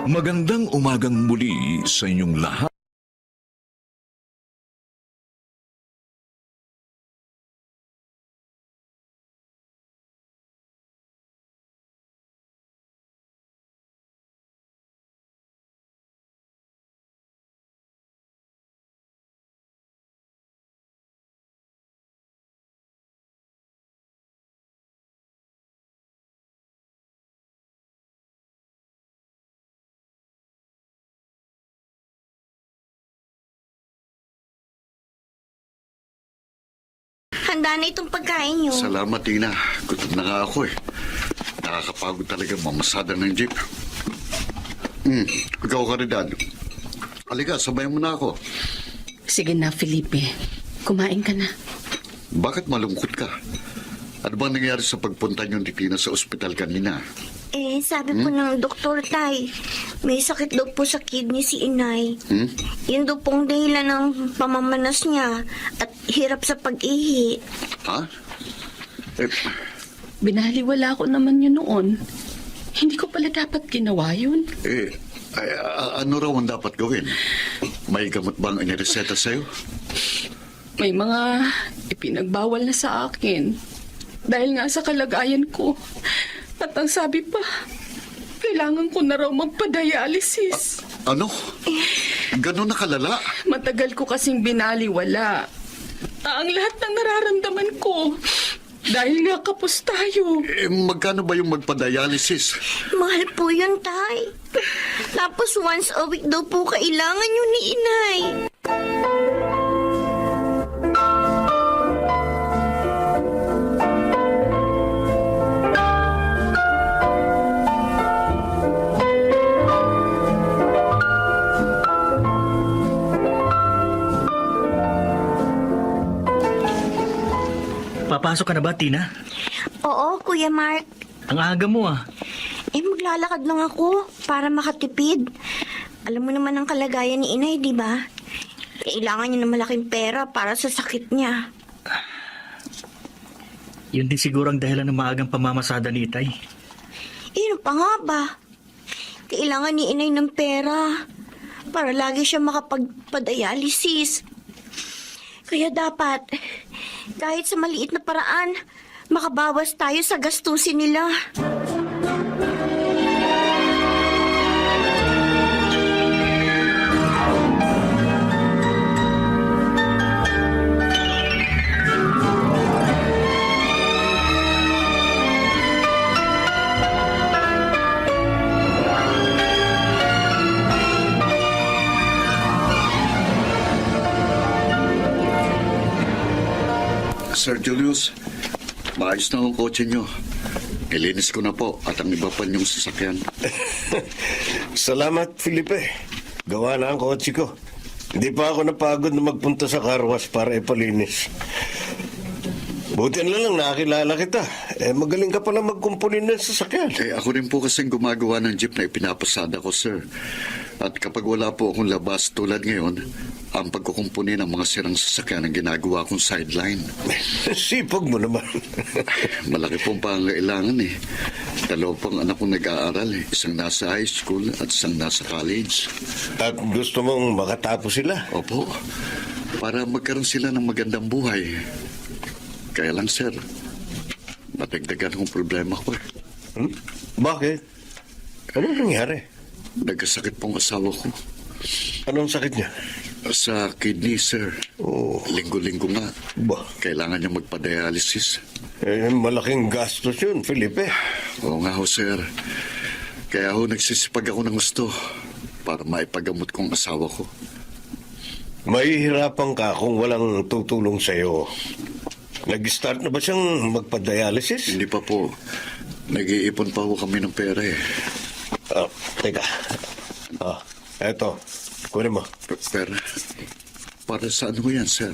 Magandang umagang muli sa inyong lahat. Handa na itong pagkain niyo. Salamat, Tina. Gutom na nga ako eh. Nakakapagod talaga mamasada ng jeep. Ikaw, Caridad. Halika, sabayan mo na ako. Sige na, Felipe. Kumain ka na. Bakit malungkot ka? Ano ba nangyari sa pagpunta niyo ni Tina sa ospital kanina? Sabi po ng doktor, Tay, may sakit daw po sa kidney si Inay. Yun daw pong dahilan ng pamamanas niya at hirap sa pag-ihi. Ha? Binaliwala ko naman yun noon. Hindi ko pala dapat ginawa yun. Ano raw ang dapat gawin? May gamot bang inireseta sa'yo? May mga ipinagbawal na sa akin. Dahil nga sa kalagayan ko. At ang sabi pa, kailangan ko na raw magpa-dialysis. Ano? Ganon na kalala? Matagal ko kasing binaliwala. Ang lahat ng nararamdaman ko. Dahil nga kapos tayo. Magkano ba yung magpa-dialysis? Mahal po yun, Tay. Tapos once a week daw po kailangan yun ni Inay. Papasok ka na ba, Tina? Oo, Kuya Mark. Ang aga mo ah. Maglalakad lang ako para makatipid. Alam mo naman ang kalagayan ni Inay, di ba? Kailangan niya ng malaking pera para sa sakit niya. Yun din siguro ang dahilan ng maagang pamamasada ni Itay. Ano pa nga ba? Kailangan ni Inay ng pera para lagi siya makapagpa-dialysis. Kaya dapat, kahit sa maliit na paraan, makabawas tayo sa gastusin nila. Sir Julius, maayos na ang kotse niyo. Ilinis ko na po at ang iba pa niyong sasakyan. Salamat, Felipe. Gawa na ang kotse ko. Hindi pa ako napagod na magpunta sa car wash para ipalinis. Buti na lang nakakilala kita. Magaling ka pala magkumpunin ng sasakyan. Ako rin po kasing gumagawa ng jeep na ipinapasada ko, sir. At kapag wala po akong labas tulad ngayon, ang pagkukumpuni ng mga sirang sasakyan ang ginagawa kong sideline. Sipag mo naman. Malaki pong pangailangan eh. Dalawa pang anak kong nag-aaral eh. Isang nasa high school at isang nasa college. At gusto mong makatapos sila? Opo. Para magkaroon sila ng magandang buhay. Kaya lang, sir, natagdagan kong problema ko eh. Bakit? Anong nangyari? Nagkasakit pong asawa ko. Anong sakit niya? Sa kidney, sir. Oh. Linggo-linggo nga. Ba? Kailangan niya magpa-dialysis. Malaking gastos yun, Felipe. Oo nga ho, sir. Kaya ho, nagsisipag ako ng gusto para maipagamot kong asawa ko. Mahihirapan ka kung walang tutulong sa'yo. Nag-start na ba siyang magpa-dialysis? Hindi pa po. Nag-iipon pa ho kami ng pera eh. Teka. Eto. Kunin mo. Pera? Para saan ho yan, sir?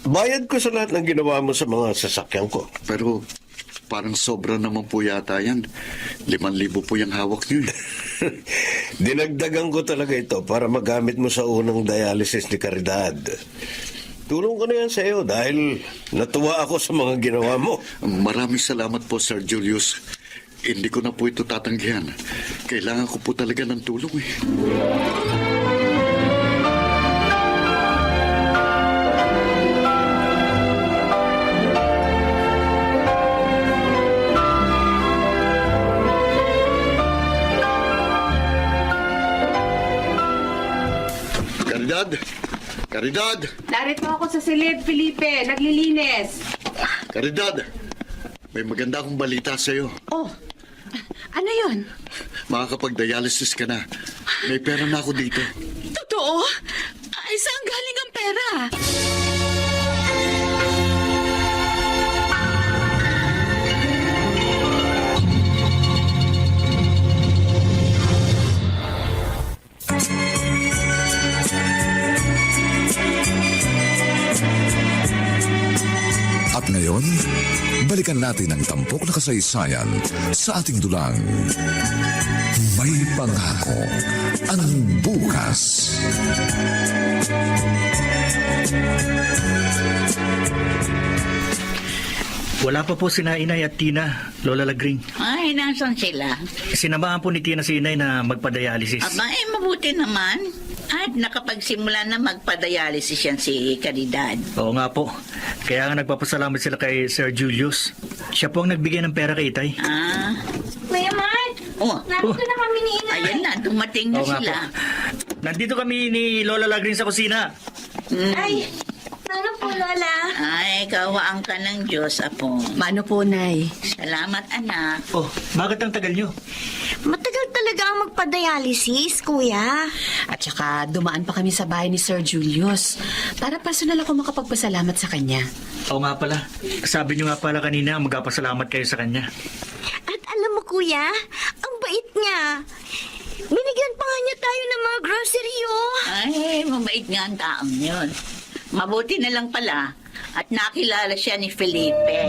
Bayad ko sa lahat ng ginawa mo sa mga sasakyan ko. Pero parang sobra naman po yata yan. 5,000 po yung hawak niyo eh. Dinagdagan ko talaga ito para magamit mo sa unang dialysis ni Caridad. Tulong ko na yan sa iyo dahil natuwa ako sa mga ginawa mo. Maraming salamat po, Sir Julius. Hindi ko na po ito tatanggihan. Kailangan ko po talaga ng tulong eh. Caridad! Caridad! Narito ako sa silid, Felipe. Naglilinis. Caridad! May maganda akong balita sa'yo. Oh, ano yun? Makakapag-dialysis ka na. May pera na ako dito. Totoo? Ay, saan galing ang pera? At ngayon, balikan natin ang tampok na kasaysayan sa ating dulang. May pangako ang bukas. Wala pa po sina Inay at Tina, Lola Lagring. Ay, nasan sila? Sinamahan po ni Tina si Inay na magpa-dialysis. Aba, mabuti naman. At nakapagsimula na magpa-dialysis yan si Caridad. Oo nga po. Kaya nga nagpapasalamat sila kay Sir Julius. Siya po ang nagbigay ng pera kay Itay. Ah, Kuya Mark, oh, narito na kami ni Inay. ayan na, dumating na Oo nga sila. po. Nandito kami ni Lola Lagring sa kusina. Ay, ano po, Lola? Ay, kawaan ka ng Diyos, apo. Mano po, Nay? Salamat, anak. Oh, bakit ang tagal nyo? Matagal talaga ang magpa-dialysis, Kuya. At saka dumaan pa kami sa bahay ni Sir Julius para personal ako makapagpasalamat sa kanya. Oo nga pala. Sabi nyo nga pala kanina magpapasalamat kayo sa kanya. At alam mo, Kuya, ang bait niya. Binigyan pa nga niya tayo ng mga grocery, oh. Ay, mabait nga ang taong yun. Mabuti na lang pala at nakilala siya ni Felipe.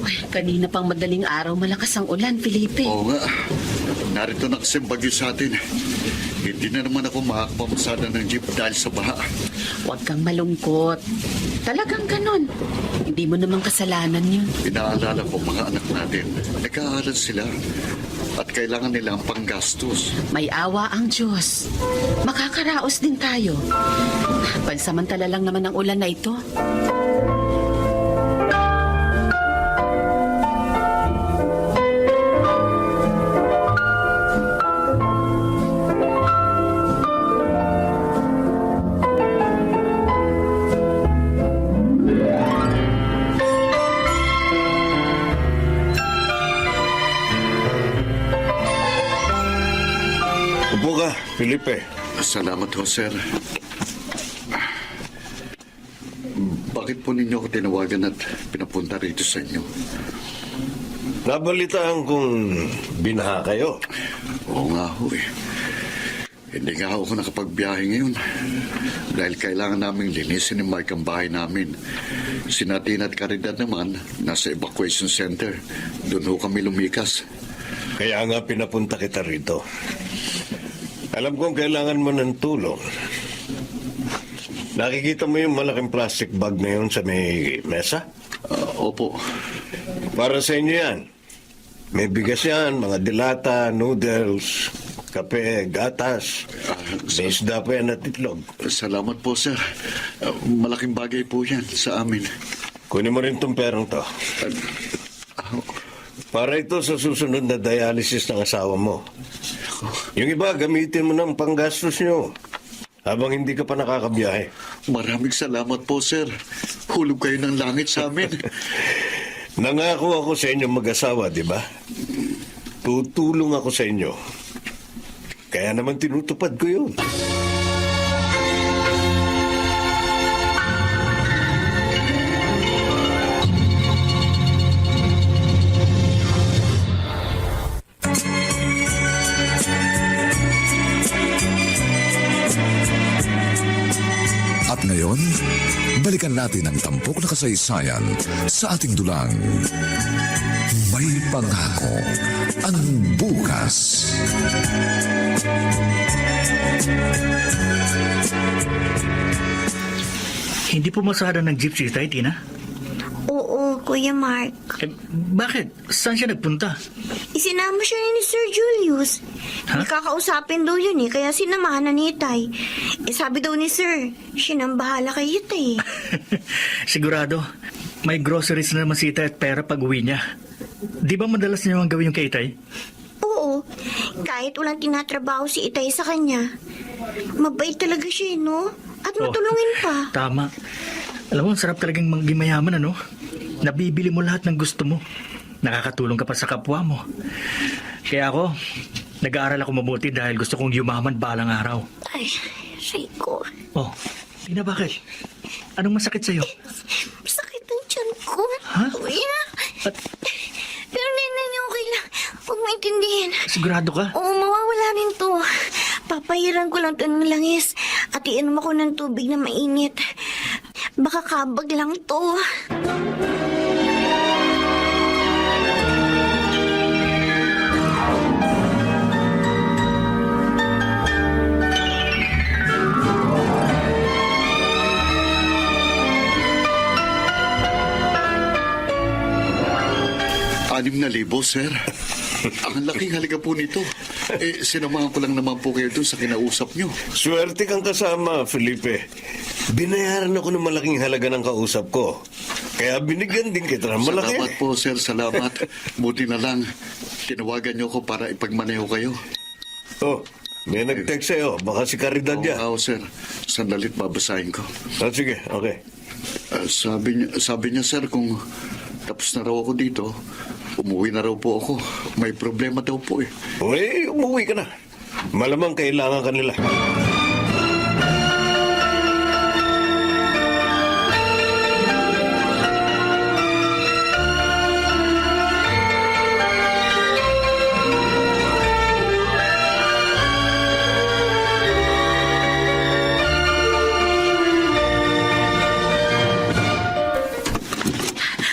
Ay, kanina pang madaling araw, malakas ang ulan, Felipe. Oo nga. Narito na kasi bagyo sa atin. Hindi na naman ako makakapamasada ng jeep dahil sa baha. Huwag kang malungkot. Talagang ganon. Hindi mo naman kasalanan yun. Inaalala ko mga anak natin. Nag-aaral sila. At kailangan nila ang panggastos. May awa ang Diyos. Makakaraos din tayo. Pansamantala lang naman ang ulan na ito. Upo ka, Felipe. Salamat ho, sir. Bakit po ninyo ako tinawagan at pinapunta rito sa inyo? Nabalitaan kong binaha kayo. Oo nga ho eh. Hindi nga ako nakapagbiyahe ngayon. Dahil kailangan naming linisin ni Mike ang bahay namin. Si Natina at Caridad naman, nasa evacuation center. Doon ho kami lumikas. Kaya nga pinapunta kita rito. Alam kong kailangan mo ng tulong. Nakikita mo yung malaking plastic bag na yun sa may mesa? Opo. Para sa inyo yan. May bigas yan, mga dilata, noodles, kape, gatas. May isda pa yan at itlog. Salamat po, sir. Malaking bagay po yan sa amin. Kunin mo rin tong perang to. Para ito sa susunod na dialysis ng asawa mo. Yung iba, gamitin mo ng panggastos nyo. Habang hindi ka pa nakakabiyahe. Maraming salamat po, sir. Hulog kayo ng langit sa amin. Nangako ako sa inyo mag-asawa, di ba? Tutulong ako sa inyo. Kaya naman tinutupad ko yun. At ngayon, balikan natin ang tampok na kasaysayan sa ating dulang. May pangako ang bukas. Hindi pumasada ng jeep si Itay, Tina? Oo, Kuya Mark. Bakit? Saan siya nagpunta? Isinama siya ni Sir Julius. Ha? May kakausapin daw yun kaya sinamahan na ni Itay. Sabi daw ni Sir, siya nang bahala kay Itay. Sigurado, may groceries na naman si Itay at pera pag uwi niya. Di ba madalas niya gawin yung kay Itay? Oo, kahit walang tinatrabaho si Itay sa kanya. Mabait talaga siya, no? At matulungin pa. Tama. Alam mo, ang sarap talagang maging mayaman, ano? Nabibili mo lahat ng gusto mo. Nakakatulong ka pa sa kapwa mo. Kaya ako, nag-aaral ako mabuti dahil gusto kong yumaman balang araw. Ay, Rico. Oh, Tina, bakit? Anong masakit sa'yo? Sakit ng tiyan ko. Ha? Kuya. At Pero nene, okay lang. Huwag maintindihan. sigurado ka? Oo, mawawala rin to. Papahiran ko lang to ng langis at iinom ako ng tubig na mainit. Baka kabag lang to. ₱6,000, sir. Ang laking halaga po nito. Sinamahan ko lang naman po kayo dun sa kinausap nyo. Swerte kang kasama, Felipe. Binayaran ako ng malaking halaga ng kausap ko. Kaya binigyan din kita ng malaki. Salamat po, sir. Salamat. Buti na lang. Tinawagan nyo ko para ipagmaneho kayo. Oh, may nag-text sa'yo. Baka si Caridad yan. Oo, sir. Sandalit babasahin ko. Sige, okay. Sabi niya, sir, kung tapos na raw ako dito, umuwi na raw po ako. May problema daw po eh. Uy, umuwi ka na. Malamang kailangan ka nila.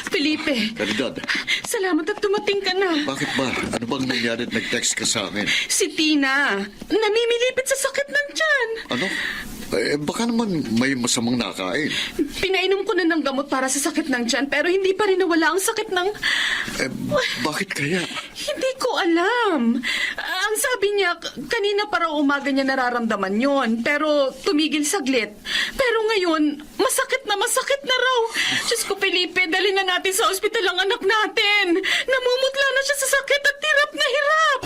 Felipe, Caridad, salamat at dumating ka na. bakit ba? Ano bang nangyari at nag-text ka sa akin? Si Tina, namimilipit sa sakit ng tiyan. Ano? Baka naman may masamang nakain. Pinainom ko na ng gamot para sa sakit ng tiyan pero hindi pa rin nawala ang sakit ng... Bakit kaya? Hindi ko alam. Ang sabi niya, kanina para umaga niya nararamdaman yon, pero tumigil saglit. Pero ngayon, masakit na raw. Diyos ko, Felipe, dali na natin sa ospital ang anak natin. Namumutla na siya sa sakit at hirap na hirap.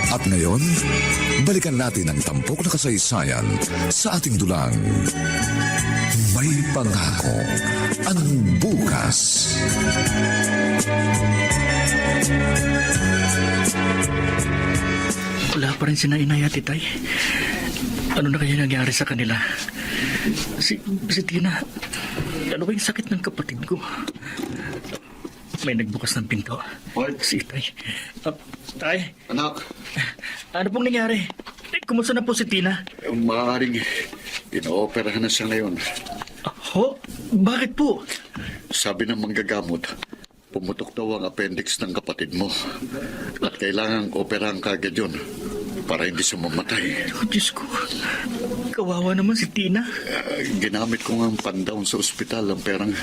At ngayon, balikan natin ang tampok na kasaysayan sa ating dulang. May pangako ang bukas. Wala pa rin si Inay at Itay. Ano na kaya nangyari sa kanila? Si Tina, ano ba yung sakit ng kapatid ko? May nagbukas ng pinto. What? Si Itay. Tay, Anak, ano pong nangyari? Kumusta na po si Tina? maaaring inooperahan na siya ngayon. Ho? Bakit po? Sabi ng manggagamot, pumutok daw ang appendix ng kapatid mo. At kailangang operahan kagad yun para hindi siya mamatay. Oh, Diyos ko. Kawawa naman si Tina. Ginamit ko nga ang pandown sa ospital ang perang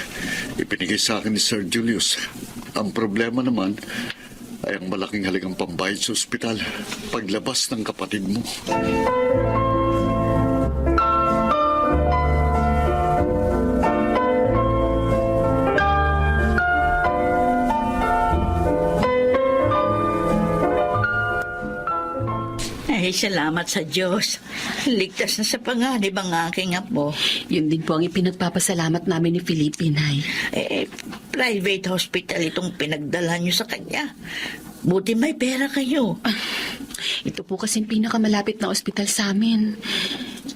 ipinigay sa akin ni Sir Julius. Ang problema naman ay ang malaking halagang pambayad sa ospital paglabas ng kapatid mo. Ay, salamat sa Diyos. Ligtas na sa panganib ang aking apo. Yun din po ang ipinagpapasalamat namin ni Felipe, Nay. Private hospital itong pinagdala niyo sa kanya. Buti may pera kayo. Ito po kasing pinakamalapit na ospital sa amin.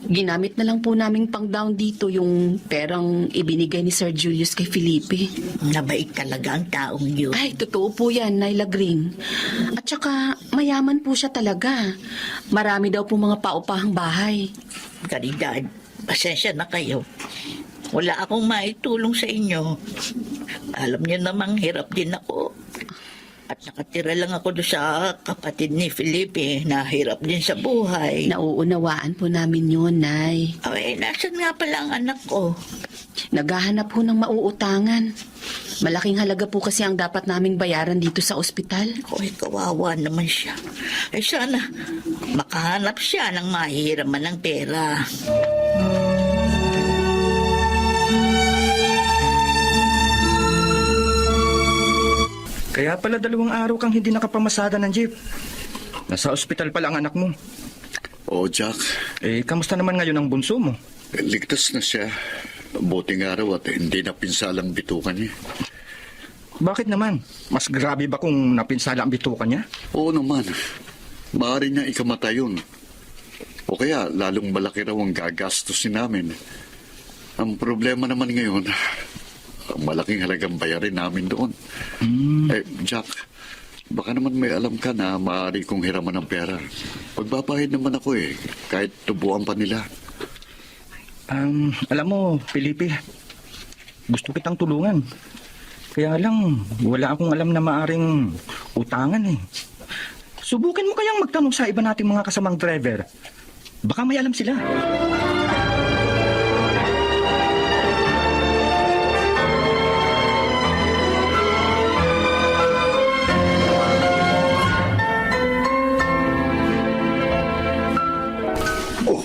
Ginamit na lang po naming pang-down dito yung perang ibinigay ni Sir Julius kay Felipe. Nabait talaga ang taong yun. Ay, totoo po yan, Naila Green. At saka, mayaman po siya talaga. Marami daw po mga paupahang bahay. Caridad, pasensya na kayo. Wala akong maitulong sa inyo. Alam niyo namang hirap din ako. At nakatira lang ako doon sa kapatid ni Felipe na hirap din sa buhay. Nauunawaan po namin yun, Nay. Ay, nasan nga pala ang anak ko? Naghahanap po ng mauutangan. Malaking halaga po kasi ang dapat naming bayaran dito sa ospital. Ay, kawawa naman siya. Ay, sana makahanap siya ng mahihiraman ng pera. Kaya pala 2 araw kang hindi nakapamasada ng jeep. Nasa ospital pala ang anak mo. Oo, Jack. Kamusta naman ngayon ang bunso mo? Ligtas na siya. Buting araw at hindi napinsalang bitukan niya. Bakit naman? Mas grabe ba kung napinsala ang bituka niya? Oo naman. Maaari niya ikamatay yun. O kaya lalong malaki raw ang gagastusin namin. Ang problema naman ngayon, ang malaking halagang bayarin namin doon. Jack, baka naman may alam ka na maaari kong hiraman ng pera. Pagbabayad naman ako kahit tubuan pa nila. Alam mo, Felipe, gusto kitang tulungan. Kaya lang, wala akong alam na maaring utangan Subukin mo kayang magtanong sa iba nating mga kasamang driver. Baka may alam sila. Oh,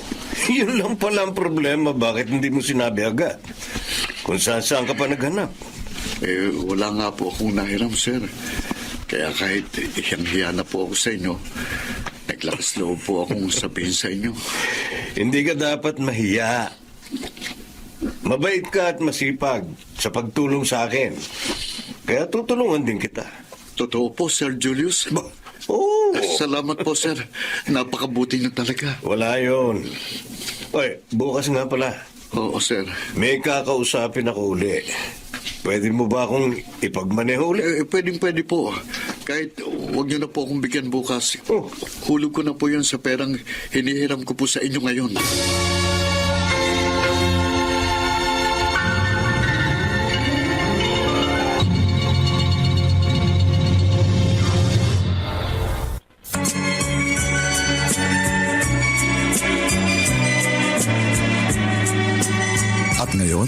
yun lang pala ang problema. Bakit hindi mo sinabi agad? Kung saan ka pa naghanap. Wala nga po akong nahiram, sir. Kaya kahit hiyang-hiya na po ako sa inyo, naglakas loob po akong sabihin sa inyo. Hindi ka dapat mahiya. Mabait ka at masipag sa pagtulong sa akin. Kaya tutulungan din kita. Totoo po, Sir Julius. Oo. Salamat po, sir. Napakabuti niyo talaga. Wala yun. Oy, bukas nga pala. Oo, sir. May kakausapin ako uli. Pwede mo ba akong ipagmaneho uli? Pwede po. Kahit huwag niyo na po akong bigyan bukas. Oh. Hulog ko na po yun sa perang hinihiram ko po sa inyo ngayon. At ngayon,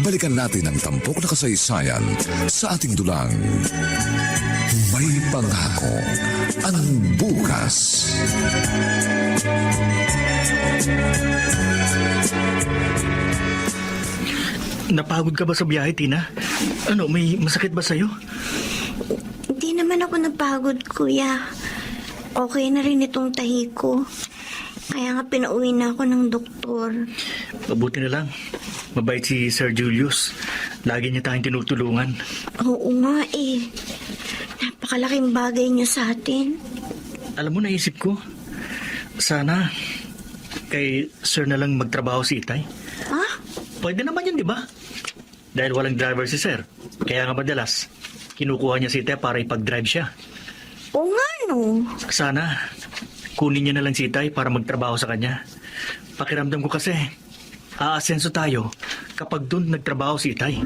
balikan natin ang tampok na kasaysayan sa ating dulang. May pangako ang bukas. Napagod ka ba sa biyahe, Tina? Ano, may masakit ba sa'yo? Hindi naman ako napagod, kuya. Okay na rin itong tahi ko. Kaya nga pinauwi na ako ng doktor. Mabuti na lang. Mabait si Sir Julius. Lagi niya tayong tinutulungan. Oo nga Napakalaking bagay niyo sa atin. Alam mo, naisip ko, sana kay Sir na lang magtrabaho si Itay. Ha? Pwede naman yun, di ba? Dahil walang driver si Sir. Kaya nga madalas, kinukuha niya si Itay para ipag-drive siya. Oo nga, no. Sana, kunin niya na lang si Itay para magtrabaho sa kanya. Pakiramdam ko kasi, aasenso tayo kapag doon nagtrabaho si Itay.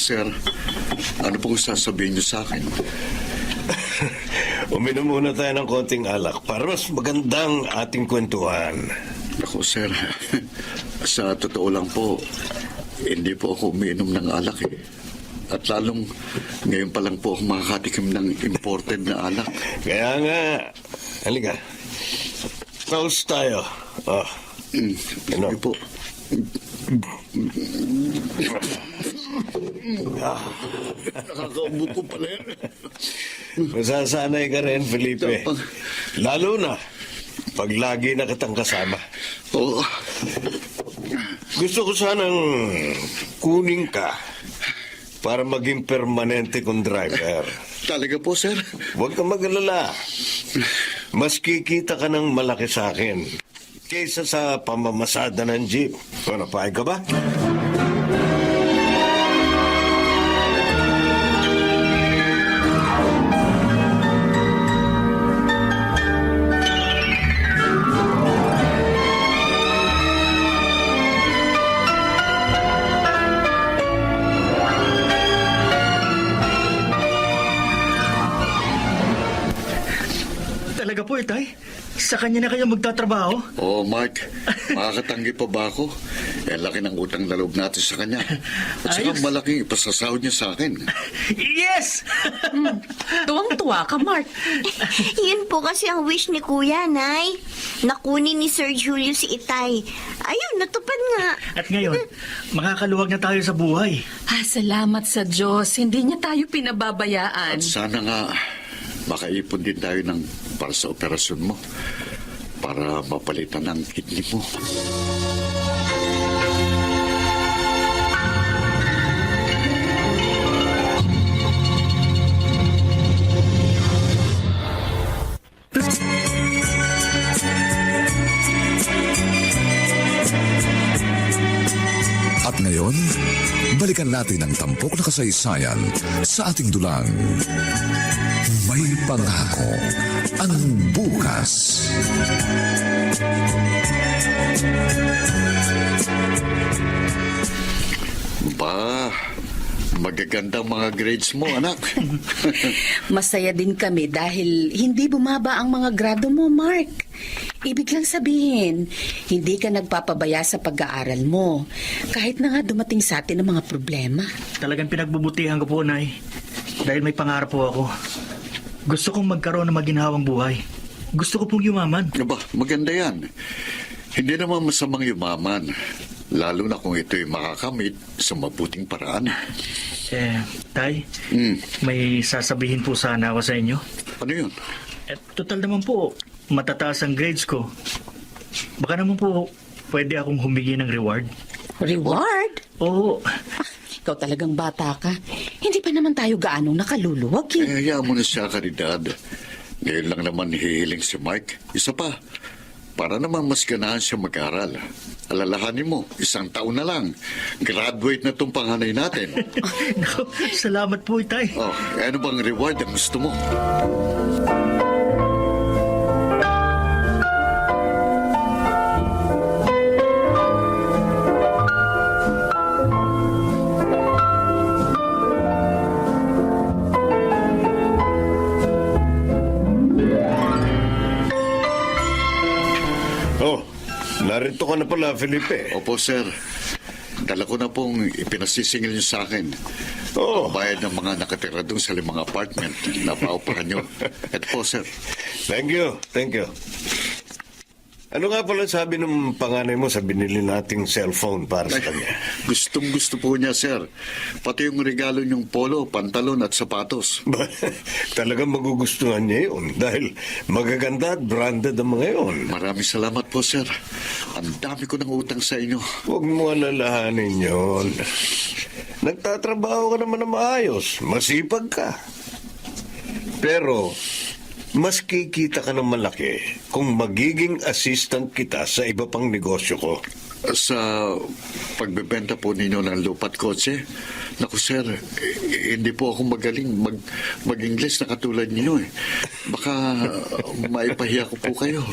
Sir, ano pong sasabihin niyo sa akin? Uminom muna tayo ng konting alak para mas magandang ating kwentuhan. Ako, sir, sa totoo lang po, hindi po ako umiinom ng alak At lalong ngayon pa lang po ako makakatikim ng imported na alak. Kaya nga, halika. Toast tayo. Oh. Ano? Sige po. Nakakaubo ko pala yan. Masasanay ka rin, Felipe. Lalo na, pag lagi na kitang kasama. Oo. Gusto ko sanang kunin ka para maging permanente kong driver. Talaga po, sir? Huwag kang mag-alala. Mas kikita ka ng malaki sa akin kaysa sa pamamasada ng jeep. Ano, pahay ka ba? Talaga po, Itay. Sa kanya na kayo magtatrabaho? Oo, Mark. Makakatanggi pa ba ako? Eh, laki ng utang na loob natin sa kanya. At saka Ayos. malaking ipasasahod niya sa akin. Yes! Tuwang-tuwa ka, Mark. Yun po kasi ang wish ni Kuya, Nay. Nakunin ni Sir Julius si Itay. Ayun, natupad nga. At ngayon, makakaluwag na tayo sa buhay. Salamat sa Diyos. Hindi niya tayo pinababayaan. At sana nga, makaipon din tayo para sa operasyon mo. Para mapalitan ang kidney mo. At ngayon, balikan natin ang tampok na kasaysayan sa ating dulang. May pangako ang bukas. Ba, magagandang mga grades mo, anak. Masaya din kami dahil hindi bumaba ang mga grado mo, Mark. Ibig lang sabihin, hindi ka nagpapabaya sa pag-aaral mo. Kahit na nga dumating sa atin ang mga problema. Talagang pinagbubutihan ko po, Nay. Dahil may pangarap po ako. Gusto kong magkaroon ng maginhawang buhay. Gusto ko pong yumaman. Aba, maganda yan. Hindi naman masamang yumaman. Lalo na kung ito'y makakamit sa mabuting paraan. Tay, Hmm. may sasabihin po sana ako sa inyo. Ano yun? Total naman po, matataas ang grades ko. Baka naman po, pwede akong humingi ng reward. Reward? Oo, Ikaw talagang bata ka. Hindi pa naman tayo gaanong nakaluluwag eh. Hayaan mo na siya, Caridad. Ngayon lang naman hihiling si Mike. Isa pa, para naman mas ganahan siya mag-aral. Alalahanin mo, 1 taon na lang. Graduate na tong panganay natin. naku, salamat po, Itay. Oh, ano bang reward ang gusto mo? Oh, narito ka na pala, Felipe. Opo, sir. Dala ko na pong ipinasisingil niyo sa akin. Oo. Bayad ng mga nakatira doon sa 5 apartment na paupahan niyo. Ito po, sir. Thank you, thank you. Ano nga pala sabi ng panganay mo sa binili nating cellphone para sa kanya? Gustong gusto po niya, sir. Pati yung regalo niyong polo, pantalon at sapatos. Talagang magugustuhan niya yun dahil magaganda at branded ang mga yun. Maraming salamat po, sir. Ang dami ko ng utang sa inyo. Huwag mo alalahanin yun. Nagtatrabaho ka naman na maayos. Masipag ka. Pero, mas kikita ka ng malaki kung magiging assistant kita sa iba pang negosyo ko. Sa pagbebenta po ninyo ng lupa at kotse, naku, sir, hindi po ako magaling mag-English na katulad ninyo eh. Baka maipahiya ko po kayo.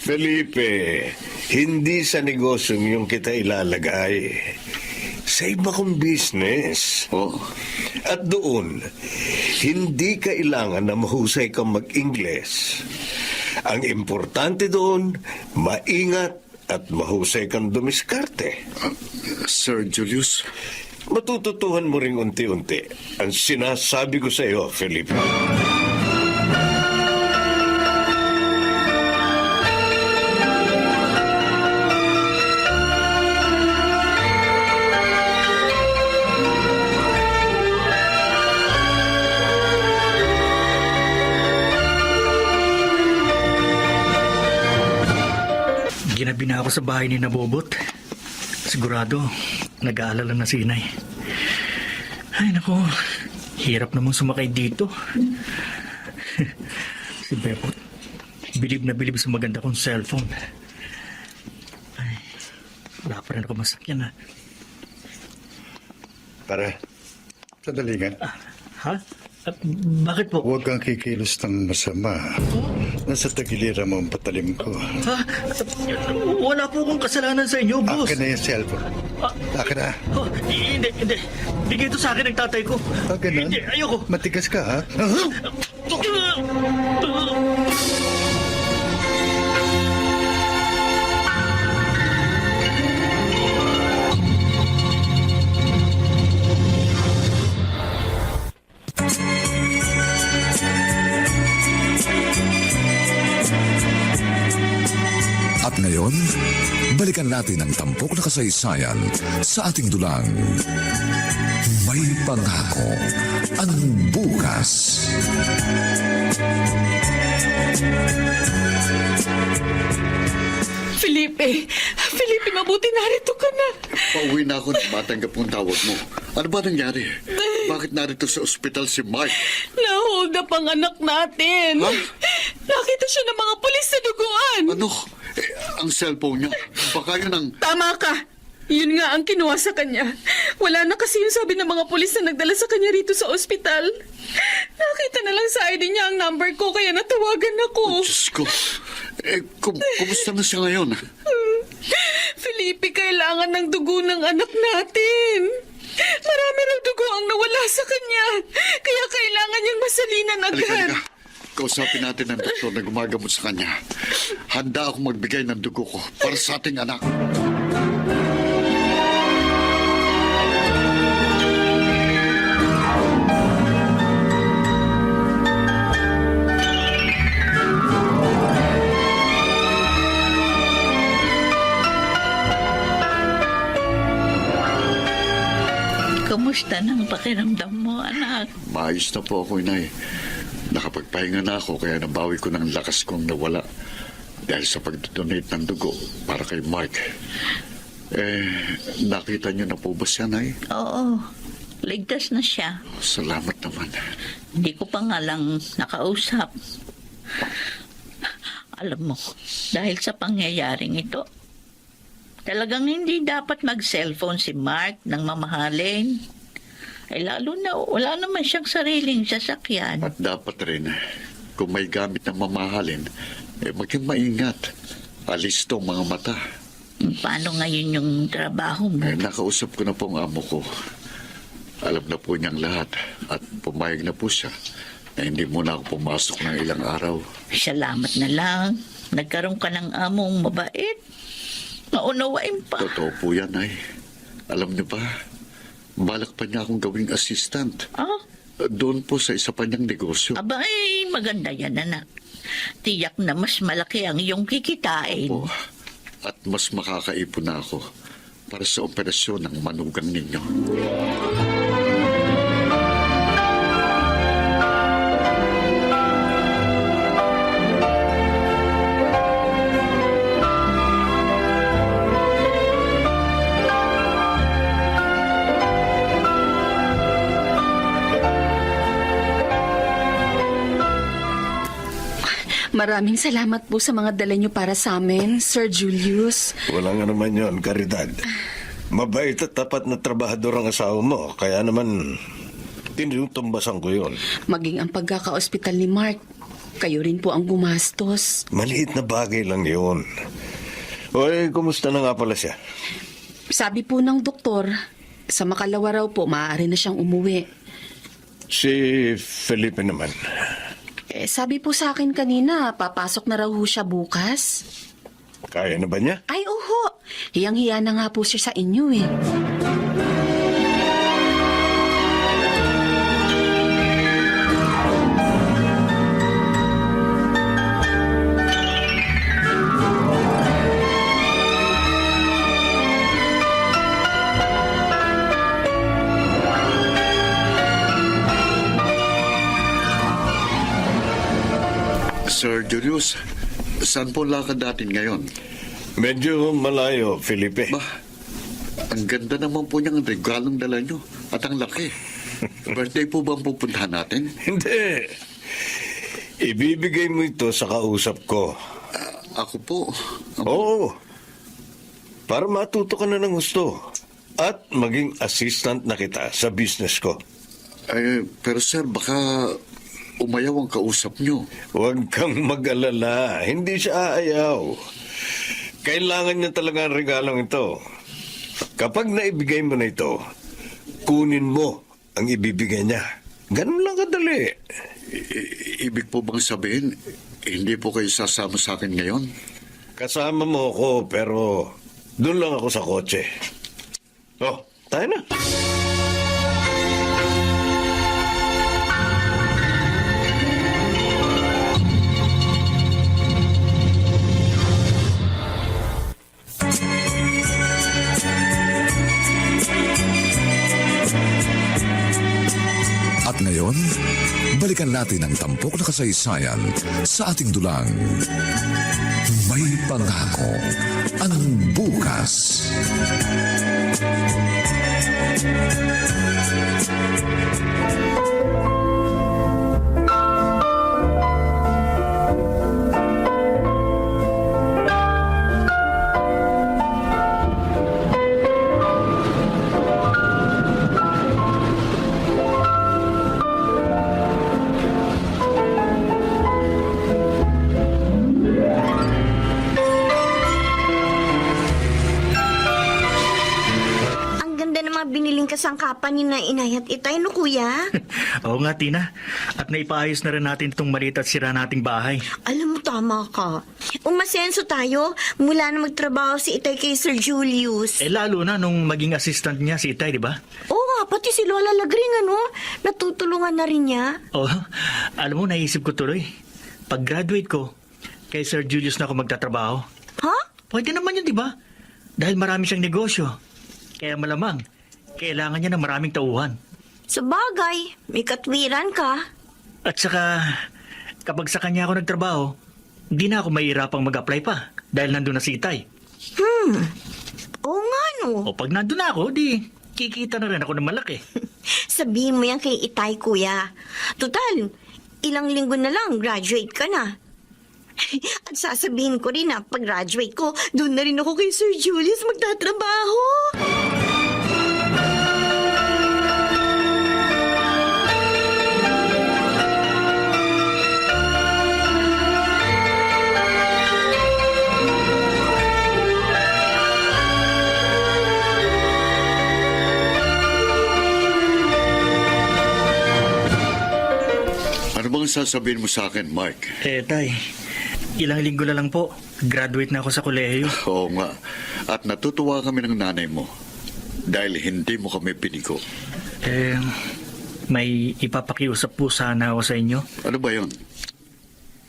Felipe, hindi sa negosyo yung kita ilalagay. Sa iba kong business. Oh, At doon, hindi kailangan na mahusay kang mag-Ingles. Ang importante doon, maingat at mahusay kang dumiskarte. Sir Julius, Matututuhan mo ring unti-unti ang sinasabi ko sa iyo, Felipe. Ginabi na ako sa bahay ni Nabobot. Sigurado, nag-aalala na si Inay. Ay, naku. Hirap namang sumakay dito. Si Bepot, bilib na bilib sa maganda kong cellphone. Ay, wala pa rin ako masakyan, ha? Pare, sandali nga. Ha? Bakit po? Huwag kang kikilos ng masama. Nasa tagiliran mo ang patalim ko. Ha? Wala po akong kasalanan sa inyo, boss. Akin na yung cellphone. Akin na. Oh, hindi. Bigay ito sa akin ng tatay ko. Ganun? Hindi, ayoko. Matigas ka, ha? At ngayon, balikan natin ang tampok na kasaysayan sa ating dulang. May pangako ang bukas. Felipe, mabuti narito ka na. Pauwi na ako nang matanggap ang tawag mo. Ano ba nangyari? Bakit narito sa ospital si Mike? Na-hold up ang anak natin. Ha? Nakita siya ng mga pulis sa duguan. Ano? Ang cellphone niya. Baka yun ang... Tama ka. Yun nga ang kinuha sa kanya. Wala na kasi yung sabi ng mga pulis na nagdala sa kanya rito sa ospital. Nakita na lang sa ID niya ang number ko kaya natawagan ako. Diyos ko. Kumusta na siya ngayon? Felipe, kailangan ng dugo ng anak natin. Marami raw dugo ang nawala sa kanya. Kaya kailangan niyang masalinan agad. Halika. Kausapin natin ang doktor na gumagamot sa kanya. Handa akong magbigay ng dugo ko para sa ating anak. Kumusta nang pakiramdam mo, anak? Maayos na po ako, Inay. Nakapagpahinga na ako kaya nabawi ko ng lakas kong nawala dahil sa pag-donate ng dugo para kay Mark. Nakita niyo na po ba siya, Nay? Oo, ligtas na siya. Salamat naman. Hindi ko pa nga lang nakausap. Alam mo, dahil sa pangyayaring ito, talagang hindi dapat mag-cellphone si Mark ng mamahalin. Ay lalo na wala naman siyang sariling sasakyan. At dapat rin, kung may gamit na mamahalin, maging maingat. Alis to mga mata. Paano ngayon yung trabaho mo? Nakausap ko na po ang amo ko. Alam na po niyang lahat at pumayag na po siya na hindi muna ako pumasok ng ilang araw. Salamat na lang. Nagkaroon ka ng among mabait. Maunawain pa. Totoo po yan, ay. Alam niyo ba, balak pa niya akong gawing assistant. Ah? Doon po sa isa pa niyang negosyo. Abay, maganda yan, anak. Tiyak na mas malaki ang iyong kikitain. Opo. At mas makakaipon na ako para sa operasyon ng manugang ninyo. Maraming salamat po sa mga dala niyo para sa amin, Sir Julius. Walang ano man yun, Caridad. Mabait at tapat na trabahador ang asawa mo. Kaya naman, tinutumbasan ko yun. Maging ang pagkaka-ospital ni Mark, kayo rin po ang gumastos. Maliit na bagay lang yun. Oy, kumusta na nga pala siya? Sabi po ng doktor, sa makalawa raw po, maaari na siyang umuwi. Si Felipe naman. Sabi po sa akin kanina, papasok na raw ho siya bukas. Kaya na ba niya? Ay, oho. Hiyang-hiya na nga po siya sa inyo eh. Sir Julius, saan po lakad natin ngayon? Medyo malayo, Felipe. Ba, Ang ganda naman po niyang regalong dala niyo. At ang laki. Birthday po ba ang pupuntahan natin? Hindi. Ibibigay mo ito sa kausap ko. Ako po. Oo. Para matuto ka na ng gusto. At maging assistant na kita sa business ko. Pero sir, baka umayaw ang kausap niyo. Huwag kang mag-alala. Hindi siya aayaw. Kailangan niya talaga ang regalong ito. Kapag naibigay mo na ito, kunin mo ang ibibigay niya. Ganun lang kadali. Ibig po bang sabihin, hindi po kayo sasama sa akin ngayon? Kasama mo ako, pero doon lang ako sa kotse. Oh, tayo na. At ngayon, balikan natin ang tampok na kasaysayan sa ating dulang. May pangako ang bukas. Biniling kasangkapan ni na inay at itay, no kuya? Oo nga, Tina. At naipaayos na rin natin itong maliit at sira nating bahay. Alam mo, tama ka. Umasenso tayo mula na magtrabaho si itay kay Sir Julius. Lalo na nung maging assistant niya si Itay, di ba? Oo nga, pati si Lola Lagring, ano? Natutulungan na rin niya. Oh, alam mo, naisip ko tuloy. Pag-graduate ko, kay Sir Julius na ako magtatrabaho. Ha? Pwede naman yun, di ba? Dahil marami siyang negosyo. Kaya malamang, kailangan niya ng maraming tauhan. Sa bagay, may katwiran ka. At saka, kapag sa kanya ako nagtrabaho, hindi na ako mahirapang mag-apply pa dahil nandun na si Itay. Oo nga, no. O pag nandun na ako, di kikita na rin ako ng malaki. Sabihin mo yan kay itay, kuya. Total, ilang linggo na lang, graduate ka na. At sasabihin ko rin na pag graduate ko, doon na rin ako kay Sir Julius magtatrabaho. Ano bang sasabihin mo sa akin, Mark? Tay, ilang linggo na lang po. Graduate na ako sa kolehiyo. Oo nga. At natutuwa kami ng nanay mo dahil hindi mo kami pinigo. May ipapakiusap po sana ako sa inyo. Ano ba yon?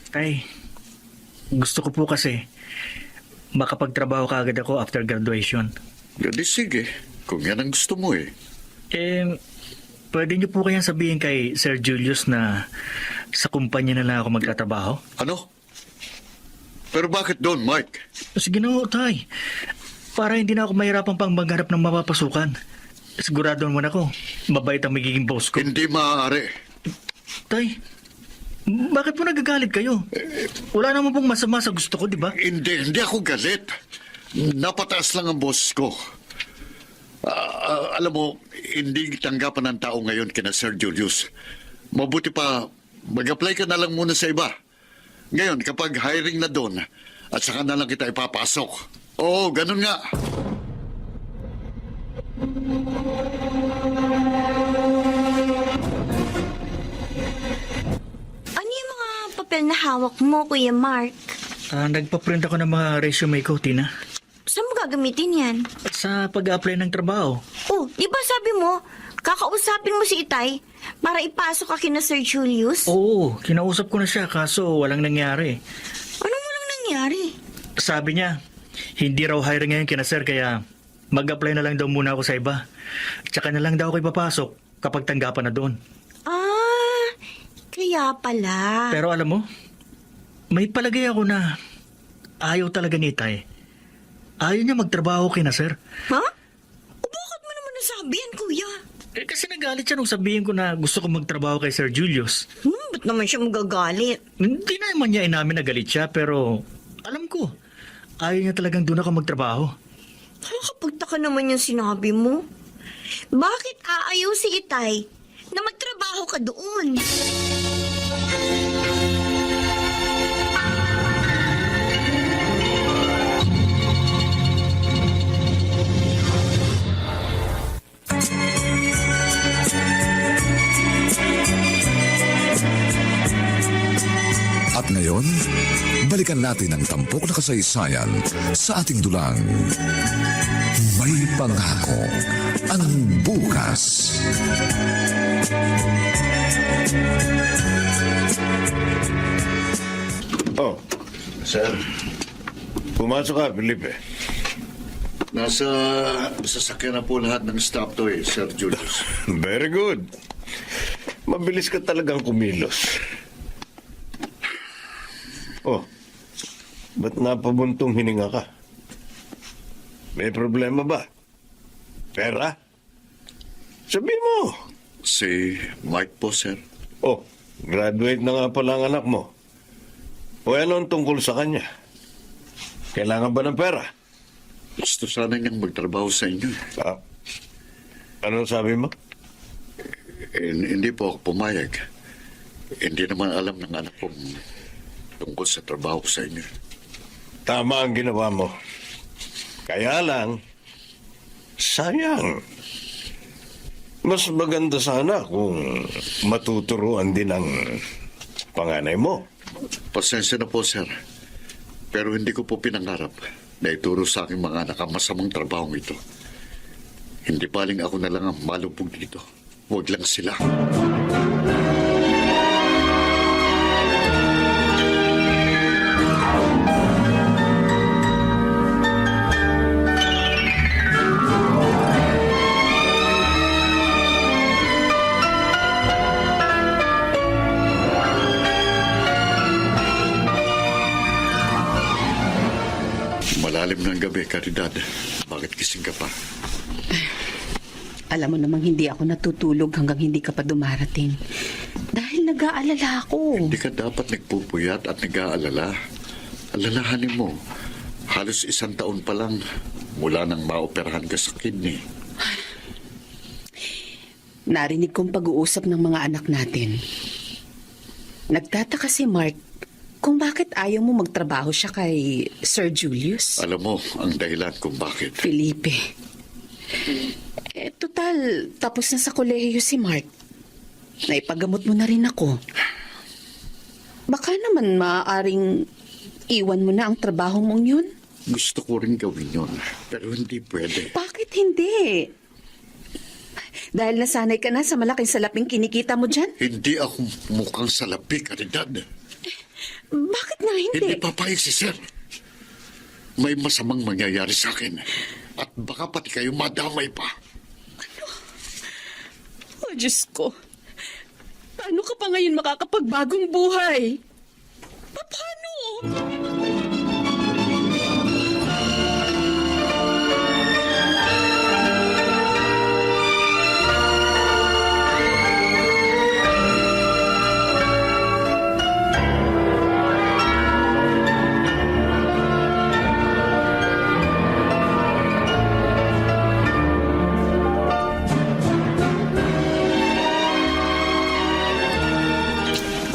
Tay, gusto ko po kasi makapagtrabaho kaagad ako after graduation. Gadi sige, kung yan ang gusto mo eh. Pwede niyo po kayang sabihin kay Sir Julius na sa kumpanya na lang ako magtatrabaho? Ano? Pero bakit doon, Mark? Sige na ho, Tay. Para hindi na ako mahirapang pang maghanap ng mapapasukan. Sigurado naman ako, mabait ang magiging boss ko. Hindi maaari. Tay, bakit po nagagalit kayo? Wala naman pong masama sa gusto ko, di ba? Hindi ako galit. Napataas lang ang boss ko. Alam mo, hindi tanggapan ng tao ngayon kina Sir Julius. Mabuti pa, mag-apply ka na lang muna sa iba. Ngayon, kapag hiring na doon, at saka na lang kita ipapasok. Oo, ganun nga. Ano yung mga papel na hawak mo, Kuya Mark? Nagpa-print ako ng mga resume ko, Tina. Saan mo gagamitin yan? Sa pag-apply ng trabaho. Oh, di ba sabi mo, kakausapin mo si Itay para ipasok ka kina Sir Julius? Oo, kinausap ko na siya kaso walang nangyari. Anong walang nangyari? Sabi niya, hindi raw hiring ngayon kina Sir kaya mag-apply na lang daw muna ako sa iba. Tsaka na lang daw ako ipapasok kapag tanggapan na doon. Kaya pala. Pero alam mo, may palagay ako na ayaw talaga ni Itay. Ayaw niya magtrabaho kina Sir. Ha? ba yan, kuya? Kasi nagalit siya nung sabihin ko na gusto ko magtrabaho kay Sir Julius. Ba't naman siya magagalit? Hindi naman niya inamin na galit siya, pero alam ko, ayaw niya talagang doon ako magtrabaho. Nakakapagtaka naman yung sinabi mo. Bakit aayaw si Itay na magtrabaho ka doon? At ngayon, balikan natin ang tampok na kasaysayan sa ating dulang. May pangako ang bukas. Oh, sir. Pumasok ka, Felipe. Nasa sasakyan na po lahat ng staff to Sir Julius. Very good. Mabilis ka talagang kumilos. Oh, ba't napabuntong hininga ka? May problema ba? Pera? Sabi mo. Si Mike po, sir. Oh, graduate na nga pala ang anak mo. O ano ang tungkol sa kanya? Kailangan ba ng pera? Gusto sana niyang magtrabaho sa inyo. Ah, anong sabi mo? Hindi po ako pumayag. Hindi naman alam ng anak kong tungkol sa trabaho ko sa inyo. Tama ang ginawa mo. Kaya lang, sayang. Mas maganda sana kung matuturuan din ang panganay mo. Pasensya na po, sir. Pero hindi ko po pinangarap na ituro sa aking mga anak ang masamang trabaho ito. Hindi paling ako na lang ang malubog dito. Huwag lang sila. Malalim ng gabi, Caridad. Bakit gising ka pa? Alam mo namang hindi ako natutulog hanggang hindi ka pa dumarating. Dahil nag-aalala ako. Hindi ka dapat nagpupuyat at nag-aalala. Alalahanin mo, halos 1 taon pa lang mula nang maoperahan ka sa kidney. Narinig kong pag-uusap ng mga anak natin. Nagtataka si Mark kung bakit ayaw mo magtrabaho siya kay Sir Julius. Alam mo ang dahilan kung bakit. Felipe. Total, tapos na sa kolehiyo si Mark. Naipagamot mo na rin ako. Baka naman maaaring iwan mo na ang trabaho mong yun? Gusto ko rin gawin yun, pero hindi pwede. Bakit hindi? Dahil nasanay ka na sa malaking salaping kinikita mo dyan? Hindi ako mukhang salapi, Caridad. Bakit nga hindi? Hindi papayag si Sir. May masamang mangyayari sa akin. At baka pati kayo madamay pa. Oh, Diyos ko. Paano ka pa ngayon makakapagbagong buhay? Paano?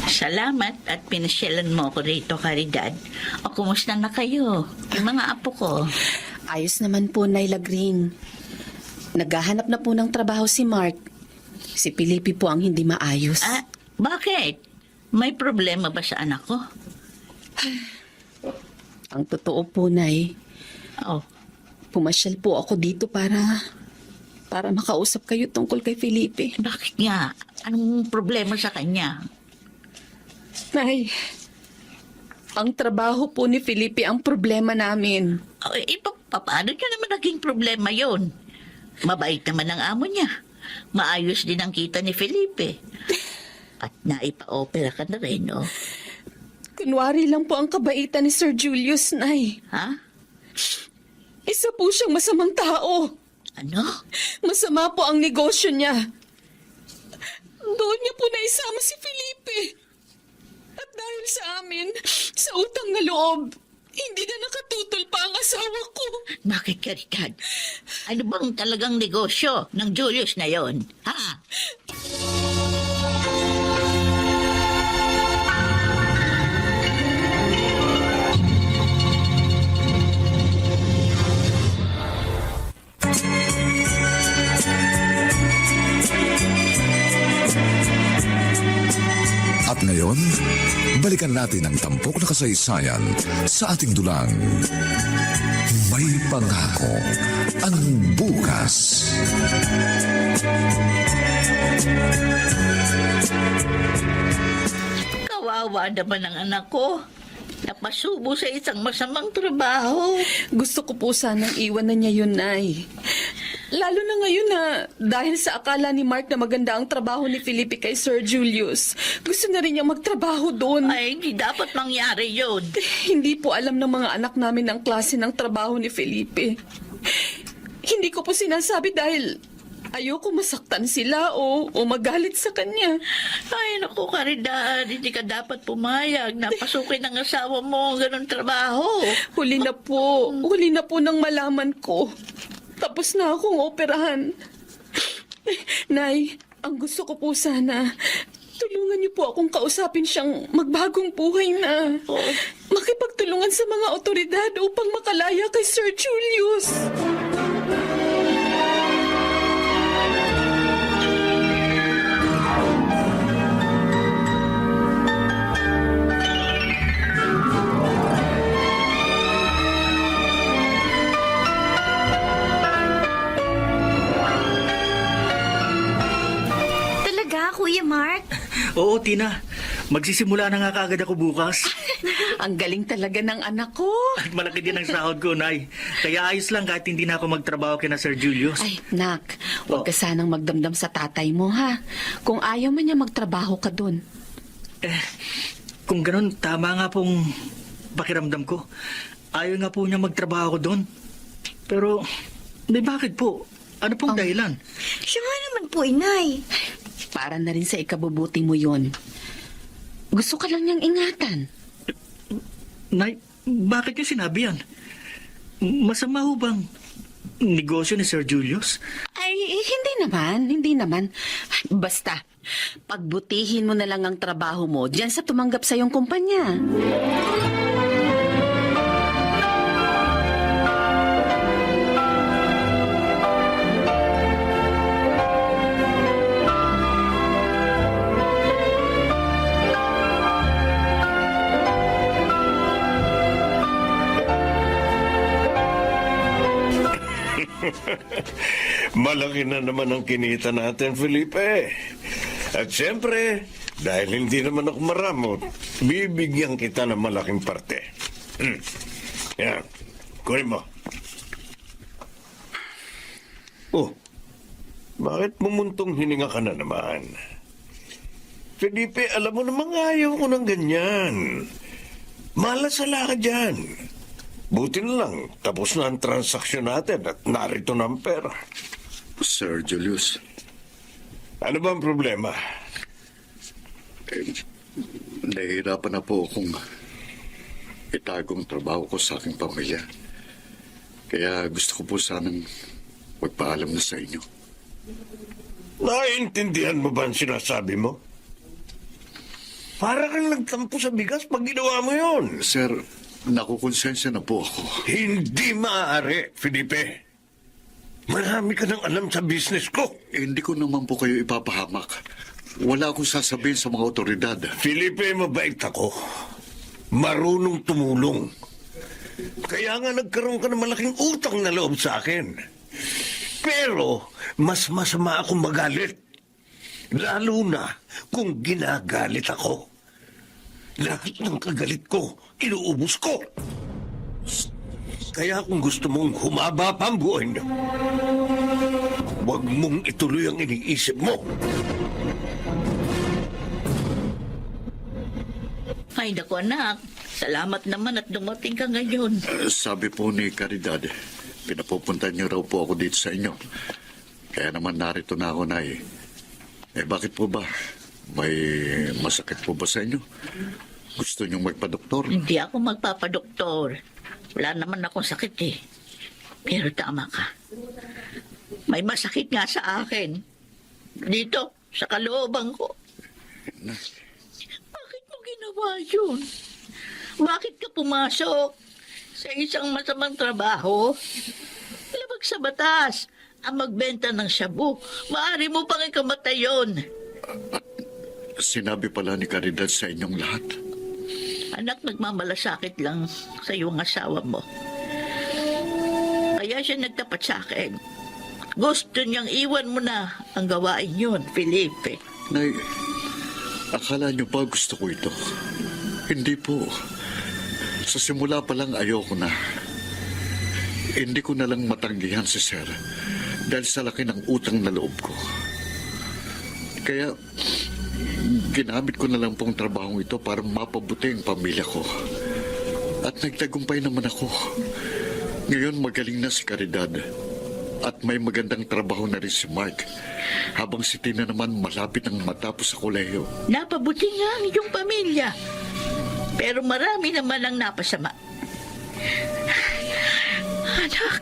Salamat at pinasyalan mo ako rito, Caridad. O kumusta na kayo? Yung mga apo ko. Ayos naman po, Naila Green. Naghahanap na po ng trabaho si Mark. Si Felipe po ang hindi maayos. Ah, bakit? May problema ba sa anak ko? Ang totoo po, Nay, Oh, pumasyal po ako dito para makausap kayo tungkol kay Felipe. bakit nga? Anong problema sa kanya? Nay, ang trabaho po ni Felipe ang problema namin. Paano niya naman naging problema yon? Mabait naman ang amo niya. Maayos din ang kita ni Felipe. At naipa-opera ka na rin, no? Kunwari lang po ang kabaitan ni Sir Julius, Nay. Ha? Isa po siyang masamang tao. Ano? Masama po ang negosyo niya. Doon niya po naisama si Felipe. At dahil sa amin, sa utang na loob, hindi na nakatutol pa ang asawa ko. Bakit, Caridad? Ano bang talagang negosyo ng Julius na yon? Ha? At ngayon, balikan natin ang tampok na kasaysayan sa ating dulang. May pangako ang bukas. Kawawa naman ang anak ko. Napasubo sa isang masamang trabaho. Gusto ko po sanang iwan na niya yun, Nay. Lalo na ngayon na dahil sa akala ni Mark na maganda ang trabaho ni Felipe kay Sir Julius, gusto na rin niyang magtrabaho doon. Ay, hindi dapat mangyari yun. Hindi po alam ng mga anak namin ang klase ng trabaho ni Felipe. Hindi ko po sinasabi dahil ayoko masaktan sila o magalit sa kanya. Ay, naku, Caridad, hindi ka dapat pumayag na pasukin ng asawa mo ang ganun trabaho. Huli na po nang malaman ko. Tapos na akong operahan. Nay, ang gusto ko po sana, tulungan niyo po akong kausapin siyang magbagong buhay na. Makipagtulungan sa mga otoridad upang makalaya kay Sir Julius. Kuya Mark? Oo, Tina. Magsisimula na nga kaagad ako bukas. Ang galing talaga ng anak ko. At malaki din ang sahod ko, Nay. Kaya ayos lang kahit hindi na ako magtrabaho kina Sir Julius. Ay, nak, huwag ka sanang magdamdam sa tatay mo, ha? Kung ayaw man niya magtrabaho ka dun. Kung ganun, tama nga pong pakiramdam ko. Ayaw nga po niya magtrabaho ko doon. Pero, bakit po? Ano pong dahilan? Siya nga naman po, inay. Para na rin sa ikabubuti mo yon. Gusto ka lang niyang ingatan. Nay, bakit niyo sinabi yan? Masama ho bang negosyo ni Sir Julius? Ay, hindi naman. Basta, pagbutihin mo na lang ang trabaho mo diyan sa tumanggap sa iyong kumpanya. Malaki na naman ang kinita natin, Felipe. At siyempre, dahil hindi naman ako maramot, bibigyan kita ng malaking parte. Yan, kunin mo. Oh, bakit mumuntong hininga ka na naman? Felipe, alam mo namang ayaw ko ng ganyan. Malasala ka dyan. Buti na lang, tapos na ang transaksyon natin at narito na ang pera. Sir Julius, Ano ba ang problema? nahihirapan na po akong itagong trabaho ko sa aking pamilya. Kaya gusto ko po sanang magpaalam na sa inyo. Naiintindihan mo ba ang sinasabi mo? Para kang nagtampo sa bigas pag ginawa mo yun. Sir, nakukonsensya na po ako. Hindi maaari, Felipe. Marami ka nang alam sa business ko. Hindi ko naman po kayo ipapahamak. Wala akong sasabihin sa mga otoridad. Felipe, mabait ako. Marunong tumulong. Kaya nga nagkaroon ka ng malaking utang na loob sa akin. Pero, mas masama akong magalit. Lalo na kung ginagalit ako. Lahat ng kagalit ko, inuubos ko. Kaya kung gusto mong humaba pa ang buhay niyo, huwag mong ituloy ang iniisip mo. Ay, naku anak. Salamat naman at dumating ka ngayon. Sabi po ni Caridad, pinapupunta niyo raw po ako dito sa inyo. Kaya naman narito na ako, Nay. Bakit po ba? May masakit po ba sa inyo? Gusto niyong magpa-doktor? Hindi ako magpapadoktor. Wala naman akong sakit eh. Pero tama ka. May masakit nga sa akin. Dito, sa kalooban ko. Bakit mo ginawa yun? Bakit ka pumasok sa isang masamang trabaho? Labag sa batas ang magbenta ng shabu. Maaari mo pang ikamatay yun. Sinabi pala ni Caridad sa inyong lahat. Anak, nagmamalasakit lang sa iyong asawa mo. Kaya siya nagtapat sa akin. Gusto niyang iwan mo na ang gawain yun, Felipe. Nay, akala niyo ba gusto ko ito? Hindi po. Sa simula pa lang ayoko na. Hindi ko na lang matanggihan si Sir dahil sa laki ng utang na loob ko. Kaya, ginamit ko na lang pong trabahong ito para mapabuti ang pamilya ko. At nagtagumpay naman ako. Ngayon magaling na si Caridad. At may magandang trabaho na rin si Mark. Habang si Tina naman malapit ang matapos sa kolehiyo. Napabuti nga ang iyong pamilya. Pero marami naman ang napasama. Anak,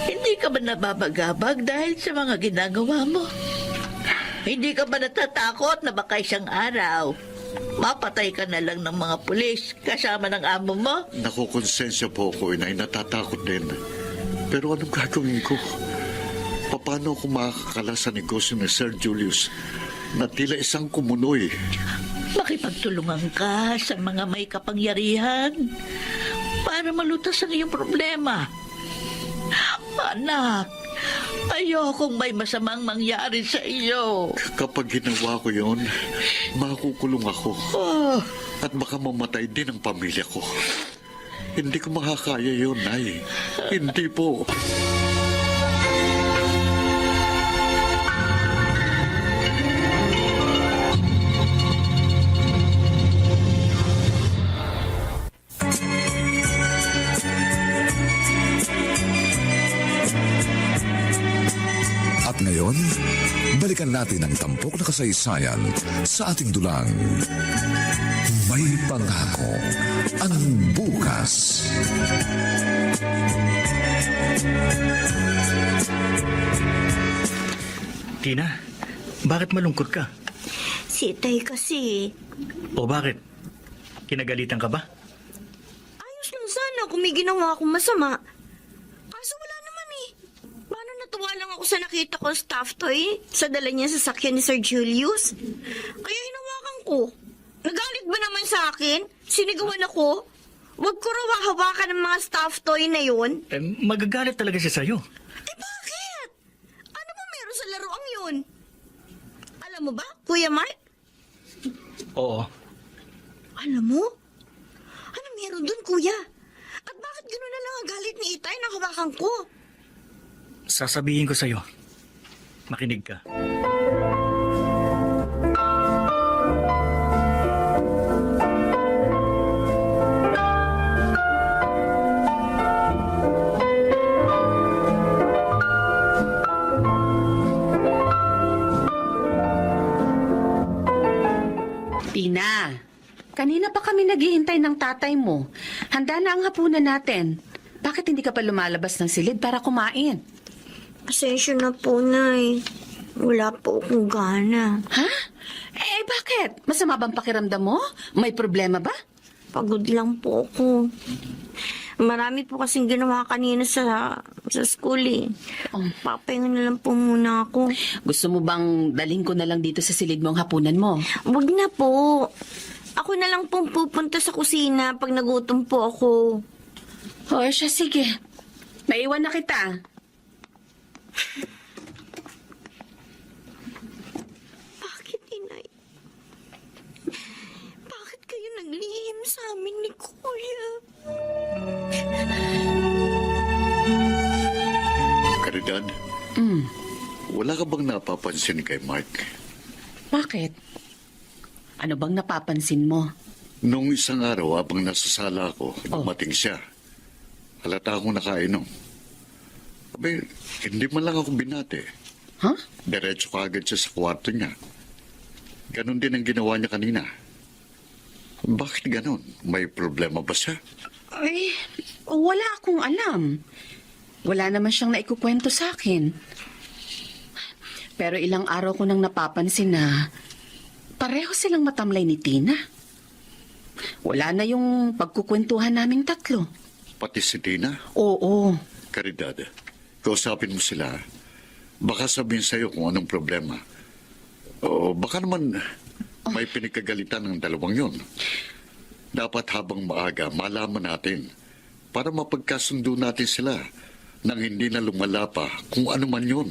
hindi ka ba nababagabag dahil sa mga ginagawa mo? Hindi ka ba natatakot na baka isang araw mapatay ka na lang ng mga pulis kasama ng amo mo? Nakukonsensya po ako, inay. Natatakot din. Pero anong gagawin ko? Paano ako makakakala sa negosyo ni Sir Julius na tila isang kumunoy? Makipagtulungan ka sa mga may kapangyarihan para malutas ang iyong problema. Anak, ayokong may masamang mangyari sa iyo. Kapag ginawa ko yon, makukulong ako. Oh, At baka mamatay din ang pamilya ko. Hindi ko makakaya yun, Nay. Hindi po. At ngayon, balikan natin ang tampok na kasaysayan sa ating dulang. May pangako ang bukas. Tina, bakit malungkot ka? Si Itay kasi. O bakit? Kinagalitan ka ba? Ayos lang sana kung may ginawa akong masama. Kaso wala naman eh. Paano natuwa lang ako sa nakita ko staff toy sa dala niya sa sakyan ni Sir Julius? Kaya hinawakan ko. Nagalit ba naman sa akin? Sinigawan ako? Huwag ko raw hawakan ng mga staff toy na yun. Magagalit talaga siya sa'yo. Eh bakit? Ano ba meron sa laruang yun? Alam mo ba, Kuya Mark? Oo. Alam mo? Ano meron dun, Kuya? At bakit gano'n na lang ang galit ni Itay na hawakan ko? Sasabihin ko sa'yo. Makinig ka. Tina, kanina pa kami naghihintay ng tatay mo. Handa na ang hapunan natin. Bakit hindi ka pa lumalabas ng silid para kumain? Pasensya na po, Nay. Wala po akong gana. Ha? Eh, bakit? Masama bang pakiramdam mo? May problema ba? Pagod lang po ako. Marami po kasing ginawa kanina sa school eh. Papahinga na lang po muna ako. Gusto mo bang daling ko na lang dito sa silid mo ang hapunan mo? Huwag na po. Ako na lang pong pupunta sa kusina pag nagutom po ako. O siya, sige. Naiwan na kita. Bakit, Inay? Bakit kayo naglihim sa amin ni Kuya? Caridad, wala ka bang napapansin kay Mark? Bakit? Ano bang napapansin mo? Nung isang araw, habang nasa sala ko, dumating siya. Halata akong nakainom. Abay, hindi man lang ako binate. Ha? Diretso ka agad siya sa kwarto niya. Ganon din ang ginawa niya kanina. Bakit ganon? May problema ba siya? Ay, wala akong alam. Wala naman siyang naikukwento sa akin. Pero ilang araw ko nang napapansin na pareho silang matamlay ni Tina. Wala na yung pagkukwentuhan naming tatlo. Pati si Tina? Oo. Caridad, kausapin mo sila. Baka sabihin sa'yo kung anong problema. O baka naman may pinagkagalitan ng dalawang yon. Dapat habang maaga, malaman natin para mapagkasundo natin sila nang hindi na lumala pa kung ano man yun.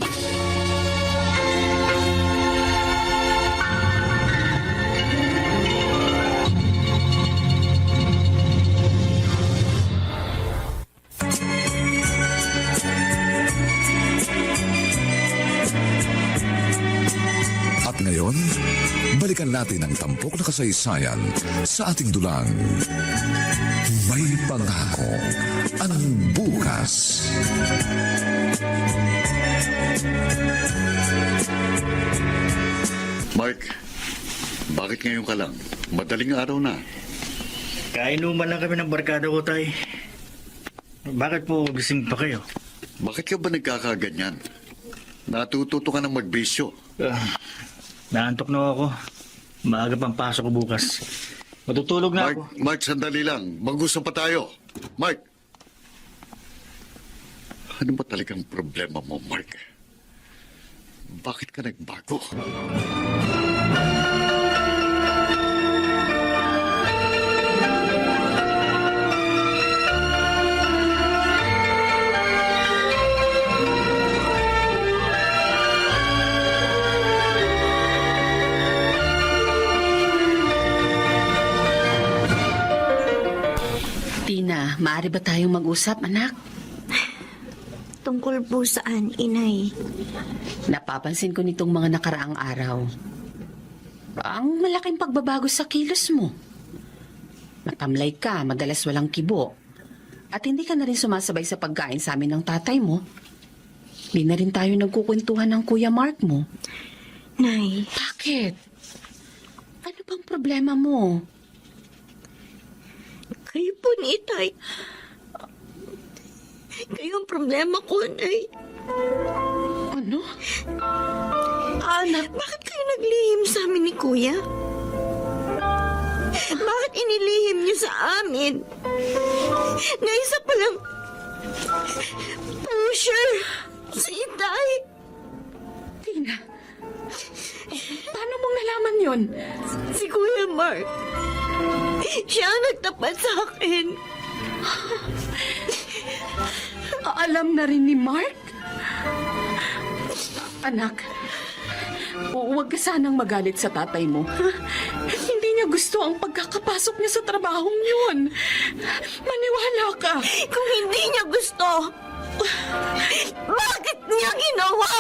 At ngayon, balikan natin ang tampok na kasaysayan sa ating dulang. May pangako ang bukas. Mark, bakit ngayon ka lang? Madaling araw na. Kainuman lang kami ng barkada ko, tay. Bakit po gising pa kayo? Bakit ka ba nagkakaganyan? Natututo ka ng magbisyo. Naantok na ako. Maaga pang pasok ko bukas. Matutulog na ako. Mark, sandali lang. Mag-usap pa tayo. Mark! Ano ba talagang problema mo, Mark? Bakit ka nagbago? Tina, maaari ba tayong mag-usap, anak? Tungkol po saan, inay? Napapansin ko nitong mga nakaraang araw. Ang malaking pagbabago sa kilos mo. Matamlay ka, madalas walang kibo. At hindi ka na rin sumasabay sa pagkain sa amin ng tatay mo. Hindi na rin tayo nagkukwentuhan ng Kuya Mark mo. Nay, Bakit? Ano bang problema mo? kayo po ni Itay. Kayo ang problema ko, Nay. Ano? Anak, bakit kayo naglihim sa amin ni Kuya? Bakit inilihim niyo sa amin? Na isa palang pusher si Itay. Tina, paano mong nalaman yon? Si Kuya Mark. Siya ang nagtapat sa akin. Alam na rin ni Mark? Anak, huwag ka sanang magalit sa tatay mo. Hindi niya gusto ang pagkakapasok niya sa trabahong yun. Maniwala ka. Kung hindi niya gusto, bakit niya ginawa?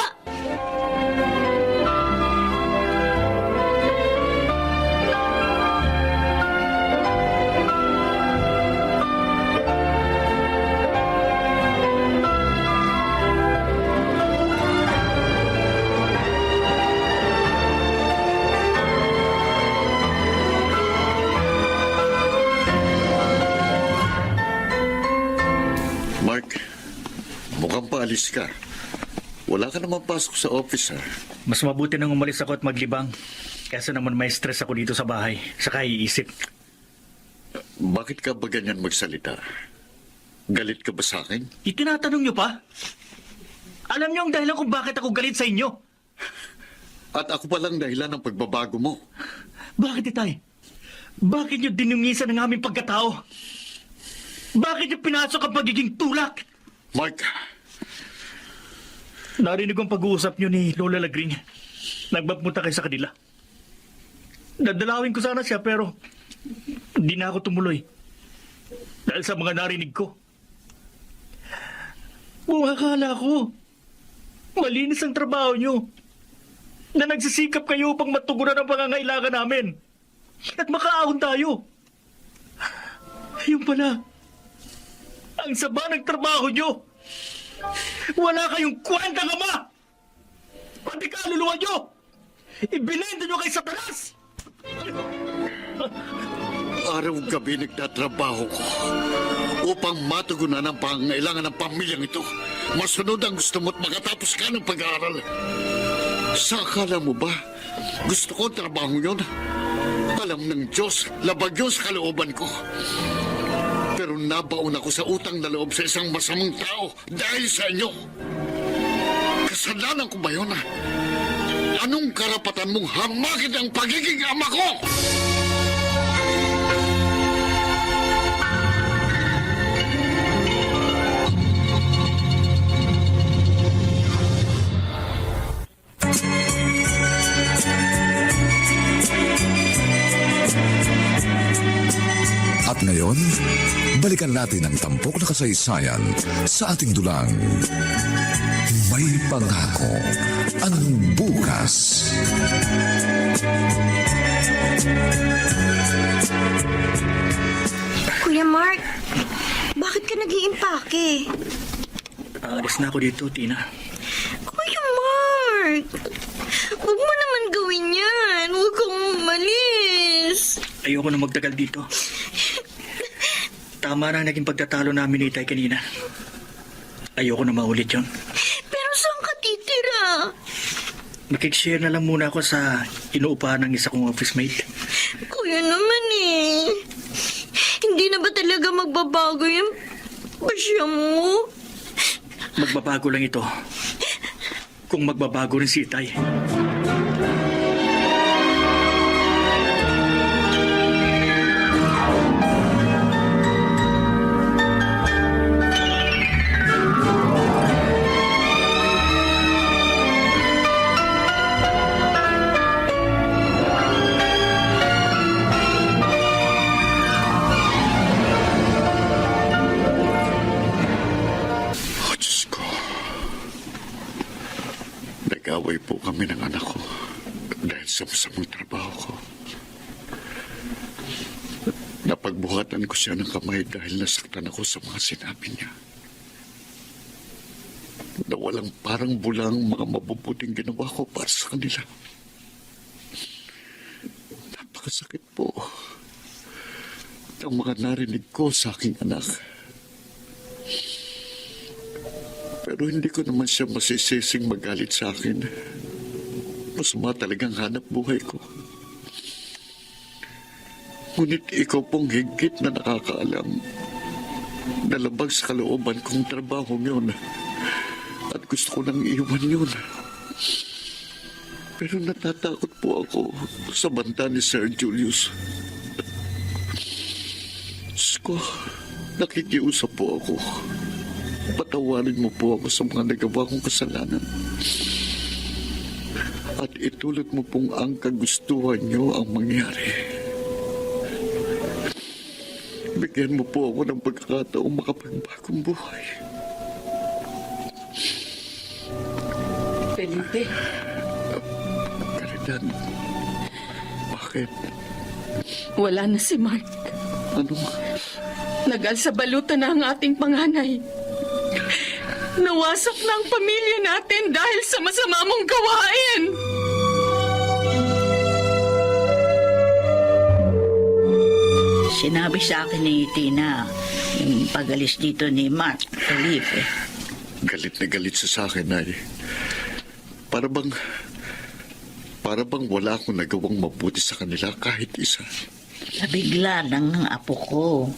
Mark, mukhang paalis ka. Wala ka naman pasok sa office, ha? Mas mabuti nang umalis ako at maglibang. Kesa naman may stress ako dito sa bahay. Saka iisip. Bakit ka ba ganyan magsalita? Galit ka ba sa akin? Itinatanong niyo pa? Alam niyo ang dahilan kung bakit ako galit sa inyo? At ako palang dahilan ng pagbabago mo. Bakit, Itay? Bakit niyo dinungisan ang aming pagkatao? Bakit niyo pinasok ang pagiging tulak? Mark, Narinig ang pag-uusap niyo ni Lola Lagring. Nagpapunta kayo sa kanila. Dadalawin ko sana siya pero hindi na ako tumuloy. Dahil sa mga narinig ko. Akala ko, malinis ang trabaho niyo. Na nagsisikap kayo upang matugunan ang pangangailangan namin. At makaahon tayo. Ayun pala, ang sama ng trabaho niyo. Wala kayong kwentang ama! Pati kaluluwa nyo! Ibinenta nyo kay Satanas! Araw-gabi nagtatrabaho ko upang matugunan ang pangangailangan ng pamilyang ito. Masunod ang gusto mo't makatapos ka ng pag-aaral. Sa akala mo ba, gusto ko ang trabaho yun? Alam ng Diyos, labag yun sa kalooban ko. Pero nabaon ako sa utang na loob sa isang masamang tao dahil sa inyo. Kasalanan ko ba yun? Anong karapatan mong hamakin ang pagiging ama ko? At ngayon, balikan natin ang tampok na kasaysayan sa ating dulang. May pangako ang bukas. Kuya Mark, bakit ka nag-iimpake? Alis na ako dito, Tina. Kuya Mark, huwag mo naman gawin yan. Huwag kang umalis. Ayoko na magtagal dito. Tama na ang naging pagtatalo namin ni Itay kanina. Ayoko na maulit yon. Pero saan ka titira? Makikishare na lang muna ako sa inuupahan ng isa kong office mate. Kuya naman eh. Hindi na ba talaga magbabago yung pasya mo? Magbabago lang ito. Kung magbabago rin si Itay. Oh, Diyos ko. Nag-away po kami ng anak ko dahil sa masamang trabaho ko. Napagbuhatan ko siya ng kamay dahil nasaktan ako sa mga sinabi niya. Nawalang parang bulang mga mabubuting ginawa ko para sa kanila. Napakasakit po ng mga narinig ko sa aking anak. Pero hindi ko naman siya masisising magalit sa akin. Masama talagang hanap buhay ko. Ngunit ikaw pong higit na nakakaalam. Nalabag sa kalooban kong trabaho yun. At gusto ko nang iwan yun. Pero natatakot po ako sa banta ni Sir Julius. Diyos ko, nakikiusap po ako. Patawarin mo po ako sa mga nagawa kong kasalanan. At itulot mo pong ang kagustuhan niyo ang mangyari. Bigyan mo po ako ng pagkakataong makapagbagong buhay. Felipe, Caridad, bakit? Wala na si Mark. Ano? Nag-alsabalutan na ang ating panganay. Nawasak na ang pamilya natin dahil sa masama mong gawain. Sinabi sa akin ni Tina, yung pag-alis dito ni Mark, Felipe. Galit na galit siya sa akin, ay. Para bang wala akong nagawang mabuti sa kanila kahit isa. Nabigla ng apo ko.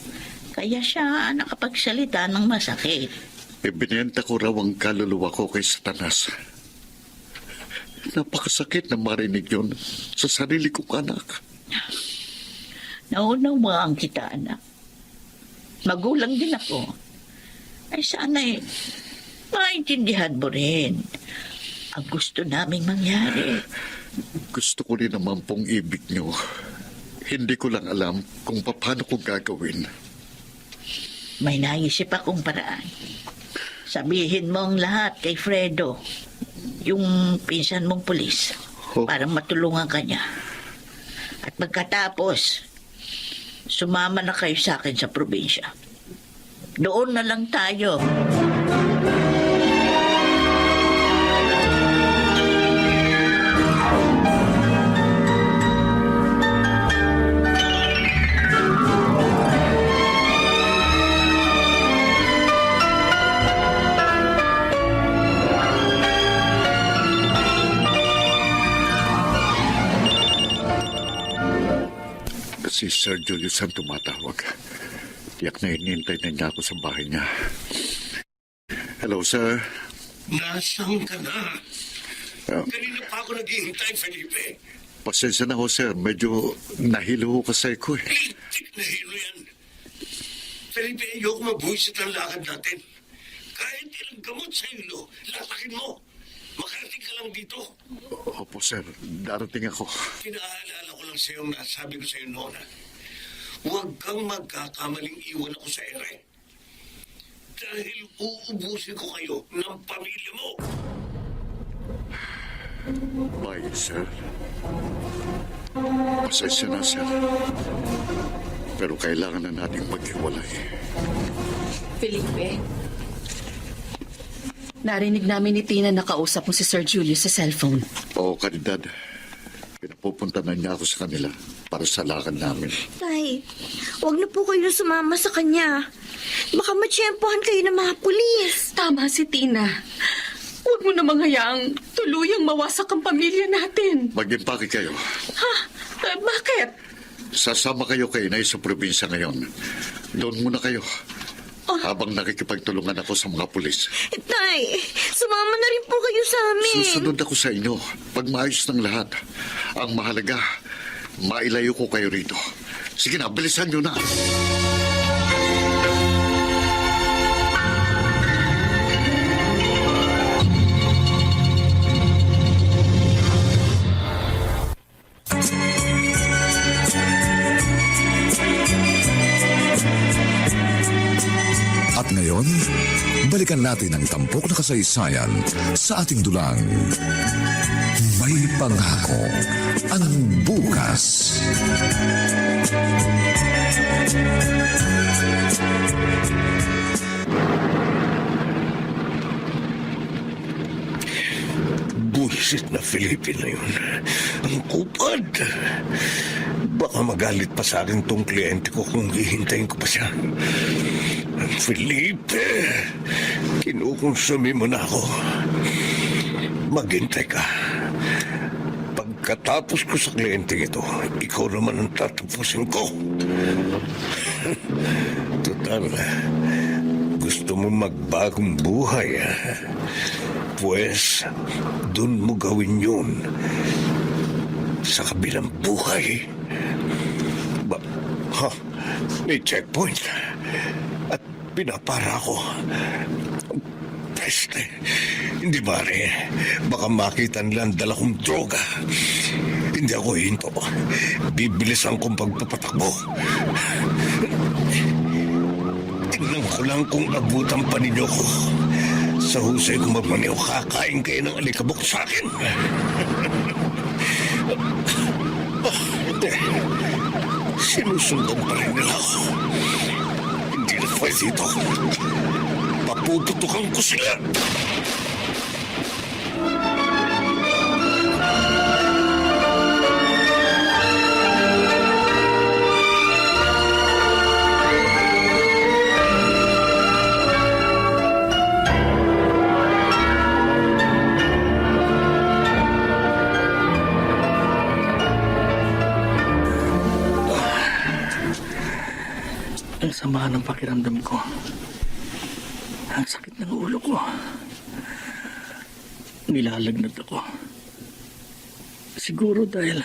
Kaya siya nakapagsalita ng masakit. Ibinenta ko raw ang kaluluwa ko kay Satanas. Napakasakit na marinig yun sa sarili kong anak. Naunawaan kita, anak. Magulang din ako. Ay sana'y maintindihan mo rin ang gusto naming mangyari. Gusto ko rin naman pong ibig niyo. Hindi ko lang alam kung paano ko gagawin. May naisip akong paraan. Sabihin mo ang lahat kay Fredo, yung pinsan mong pulis, para matulungan ka niya. At pagkatapos, sumama na kayo sa akin sa probinsya. Doon na lang tayo. Si Sir Julius ang tumatawag. Tiyak na hinihintay na niya ako sa bahay niya. Hello, sir. Nasaan ka na? Ah, Kanina pa ako naghihintay, Felipe. pasensya na ho, sir. Medyo nahilo ho kasi ko eh. Litik na hilo yan. Felipe, ayoko mabuhisit ang lakad natin. Kahit ilang gamot sa hilo, lalakin mo. Makarating ka lang dito. Opo, sir. Darating ako. Pinaalala ko lang sa iyo na sabi ko sa iyo noon. Huwag kang magkakamaling iwan ako sa ere. Dahil uubusin ko kayo ng pamilya mo. Bye, sir. Pasensya na, sir. Pero kailangan na nating maghiwalay. Felipe, narinig namin ni Tina na kausap mo si Sir Julius sa cellphone. Oo, Caridad. Pinapupunta na niya ako sa kanila para sa lakad namin. Tay, huwag na po kayo sumama sa kanya. Baka matsyempohan kayo ng mga pulis. Tama si Tina. Huwag mo namang hayaang tuluyang mawasak ang pamilya natin. Mag-impake kayo. Ha? Bakit? Sasama kayo kay Inay sa probinsya ngayon. Doon muna kayo. Habang nakikipagtulungan ako sa mga pulis. Tay, sumama na rin po kayo sa amin. Susunod ako sa inyo. Pag maayos ng lahat. Ang mahalaga, mailayo ko kayo rito. Sige na, bilisan nyo na. At ngayon, balikan natin ang tampok na kasaysayan sa ating dulang. May pangako ang bukas. Buisit na Felipe na yun. Ang kupad. Baka magalit pa sa akin tong kliyente ko kung hihintayin ko pa siya. Felipe, kinukonsumi mo na ako. Maghintay ka. Pagkatapos ko sa kliyente ito, ikaw naman ang tatapusin ko. Total, gusto mo magbagong buhay. Pues, dun mo gawin yun. Sa kabilang buhay. May checkpoint. At pinapara ko. Peste. Hindi bale. Baka makita nila ang dala kong droga. Hindi ako hinto. Bibilisan kong pagpapatakbo. Tingnan ko lang kung abutan pa ninyo ko. Sa husay ko magmaniw, kakain kayo ng alikabok sa akin. Hindi. Sinusundan pa rin nila ako. Hindi na pwede ito. Papuputukan ko sila. Ang sama ng pakiramdam ko. Ang sakit ng ulo ko. Nilalagnat ako. Siguro dahil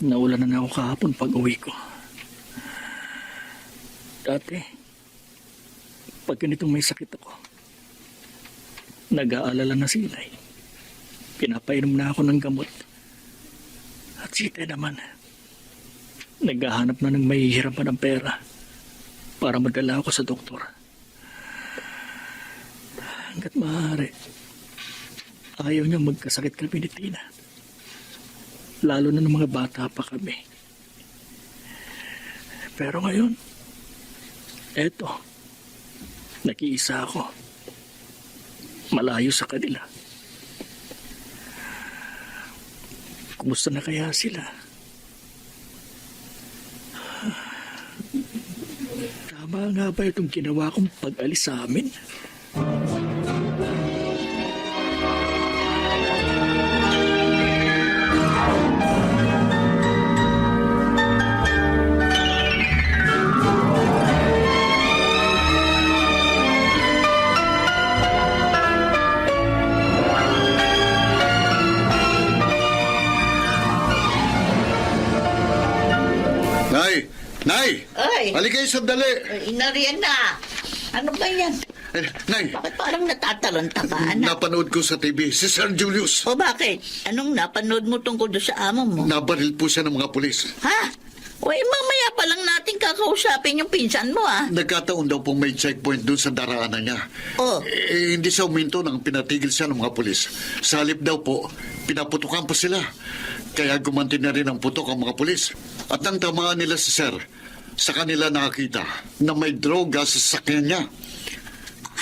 naulan na ako kahapon pag uwi ko. Dati, pag ganitong may sakit ako, nag-aalala na si Inay. Pinapainom na ako ng gamot. At si Ite naman, naghahanap na ng mahihirapan ng pera para madala ako sa doktor. Hanggat maaari, ayaw niya magkasakit kami ni Tina. Lalo na ng mga bata pa kami. Pero ngayon, eto, nag-iisa ako. Malayo sa kanila. Kumusta na kaya sila? Tama nga ba itong ginawa kong pag-alis sa amin? Nay! Ay! Halika kayo sandali! Inariyan na. Ano ba yan? Nay, Bakit parang natatalanta ka, anak? napanood ko sa TV si Sir Julius. O bakit? Anong napanood mo tungkol doon sa amo mo? Nabaril po siya ng mga pulis. Ha? O mamaya pa lang natin kakausapin yung pinsan mo, ah. Nagkataon daw pong may checkpoint doon sa daraanan niya. Oh. Hindi siya uminto nang pinatigil siya ng mga pulis. Sa halip daw po, pinaputukan pa sila. Kaya gumanti na rin ang putok ang mga pulis. At nang tamaan nila si Sir, sa kanila nakakita na may droga sa sasakyan niya.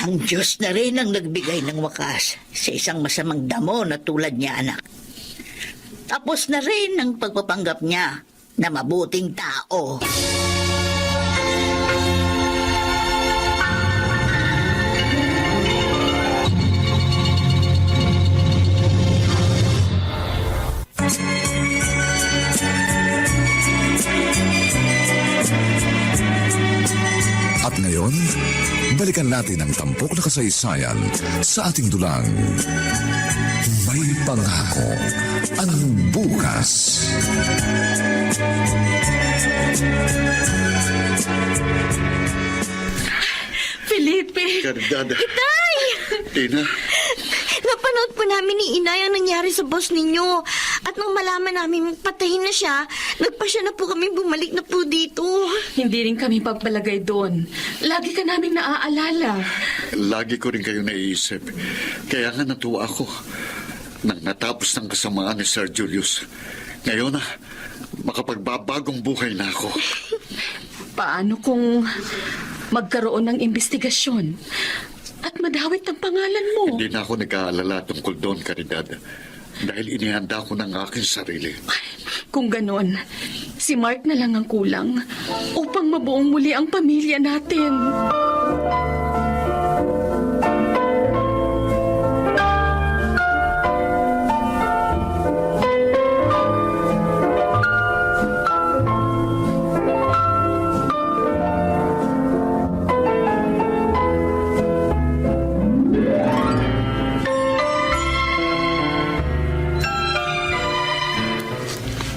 Ang Diyos na rin ang nagbigay ng wakas sa isang masamang damo na tulad niya, anak. Tapos na rin ang pagpapanggap niya na mabuting tao. At ngayon, balikan natin ang tampok na kasaysayan sa ating dulang. May pangako ang bukas. Felipe! Caridad. Tay! Tina, Napanood po namin ni Inay ang nangyari sa boss ninyo. At nang malaman namin patayin na siya, nagpasya na po kami bumalik na po dito. Hindi rin kami pagpalagay doon. Lagi ka namin naaalala. lagi ko rin kayo naiisip. Kaya nga natuwa ako nang natapos ng kasamaan ni Sir Julius. Ngayon na, makapagbabagong buhay na ako. Paano kung magkaroon ng investigasyon at madawit ang pangalan mo? Hindi na ako nag-aalala tungkol doon, Caridad. Dahil inihanda ko ng aking sarili. Kung ganon, si Mark na lang ang kulang upang mabuong muli ang pamilya natin.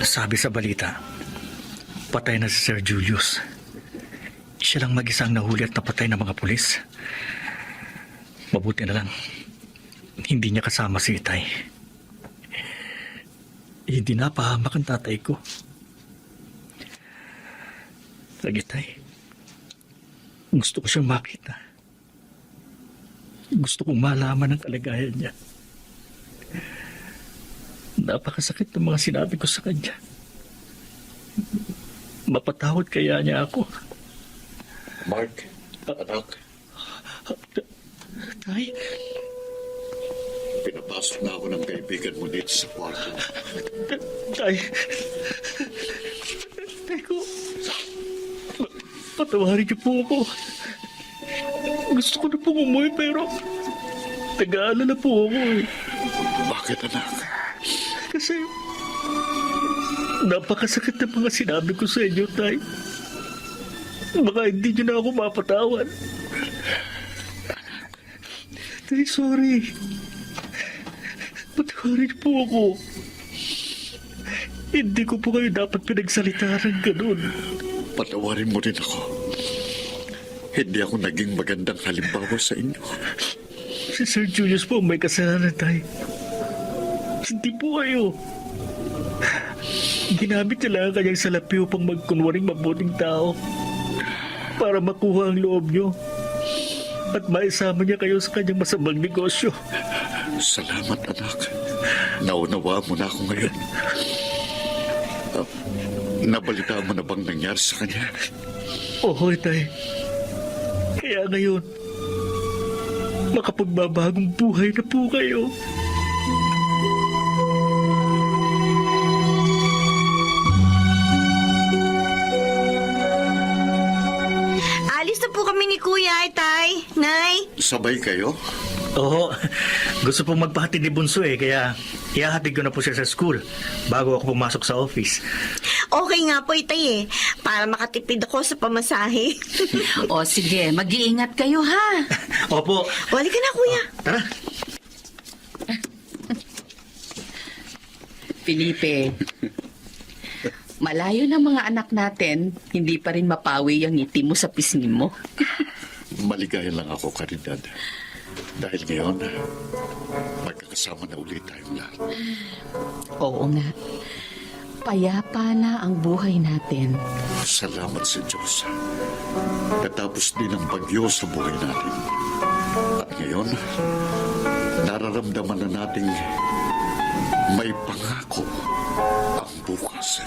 Sabi sa balita, patay na si Sir Julius. Siya lang mag-isang nahuli at napatay ng mga pulis. Mabuti na lang, hindi niya kasama si Itay. Hindi napahamak ang tatay ko. Itay, gusto ko siyang makita. Gusto kong malaman ang kalagayan niya. Napakasakit ng mga sinabi ko sa kanya. Mapatawad kaya niya ako. Mark, anak, Tay, pinapasok na ako ng kaibigan mo dito sa kwarto. Tay. Tay ko. Patawarin niyo po ako. Gusto ko na pong umuwi pero nag-aalala po ako eh. Bakit, anak? Kasi napakasakit na mga sinabi ko sa inyo, Tay. Baka hindi niyo na ako mapatawad. Tay, sorry. Patawarin niyo po ako. Hindi ko po kayo dapat pinagsalitaan ng ganun. Patawarin mo rin ako. Hindi ako naging magandang halimbawa sa inyo. Si Sir Julius po may kasalanan, Tay. Hindi po kayo. Ginamit niya lang ang kanyang salapi upang magkunwaring mabuting tao para makuha ang loob niyo at maisama niya kayo sa kanyang masamang negosyo. Salamat, anak. Naunawa mo na ako ngayon. Nabalita mo na bang nangyari sa kanya? Oo, Tay. Kaya ngayon, makapagbabagong buhay na po kayo. Alis na po kami ni Kuya, Tay. Nay. Sabay kayo? Oo, gusto pong magpahatid ni Bunso eh, kaya ihahatid ko na po siya sa school bago ako pumasok sa office. Okay nga po, Itay eh. Para makatipid ako sa pamasahe. O sige, mag-iingat kayo ha. Opo, Wali ka na, Kuya. tara. Felipe, Malayo na mga anak natin, hindi pa rin mapawi yung ngiti mo sa pisngi mo. Maligaya lang ako, Caridad. Dahil ngayon, magkakasama na ulit tayong lahat. Oo nga. Payapa na ang buhay natin. Salamat sa Diyos. Natapos din ang bagyo sa buhay natin. At ngayon, nararamdaman na nating may pangako ang bukas.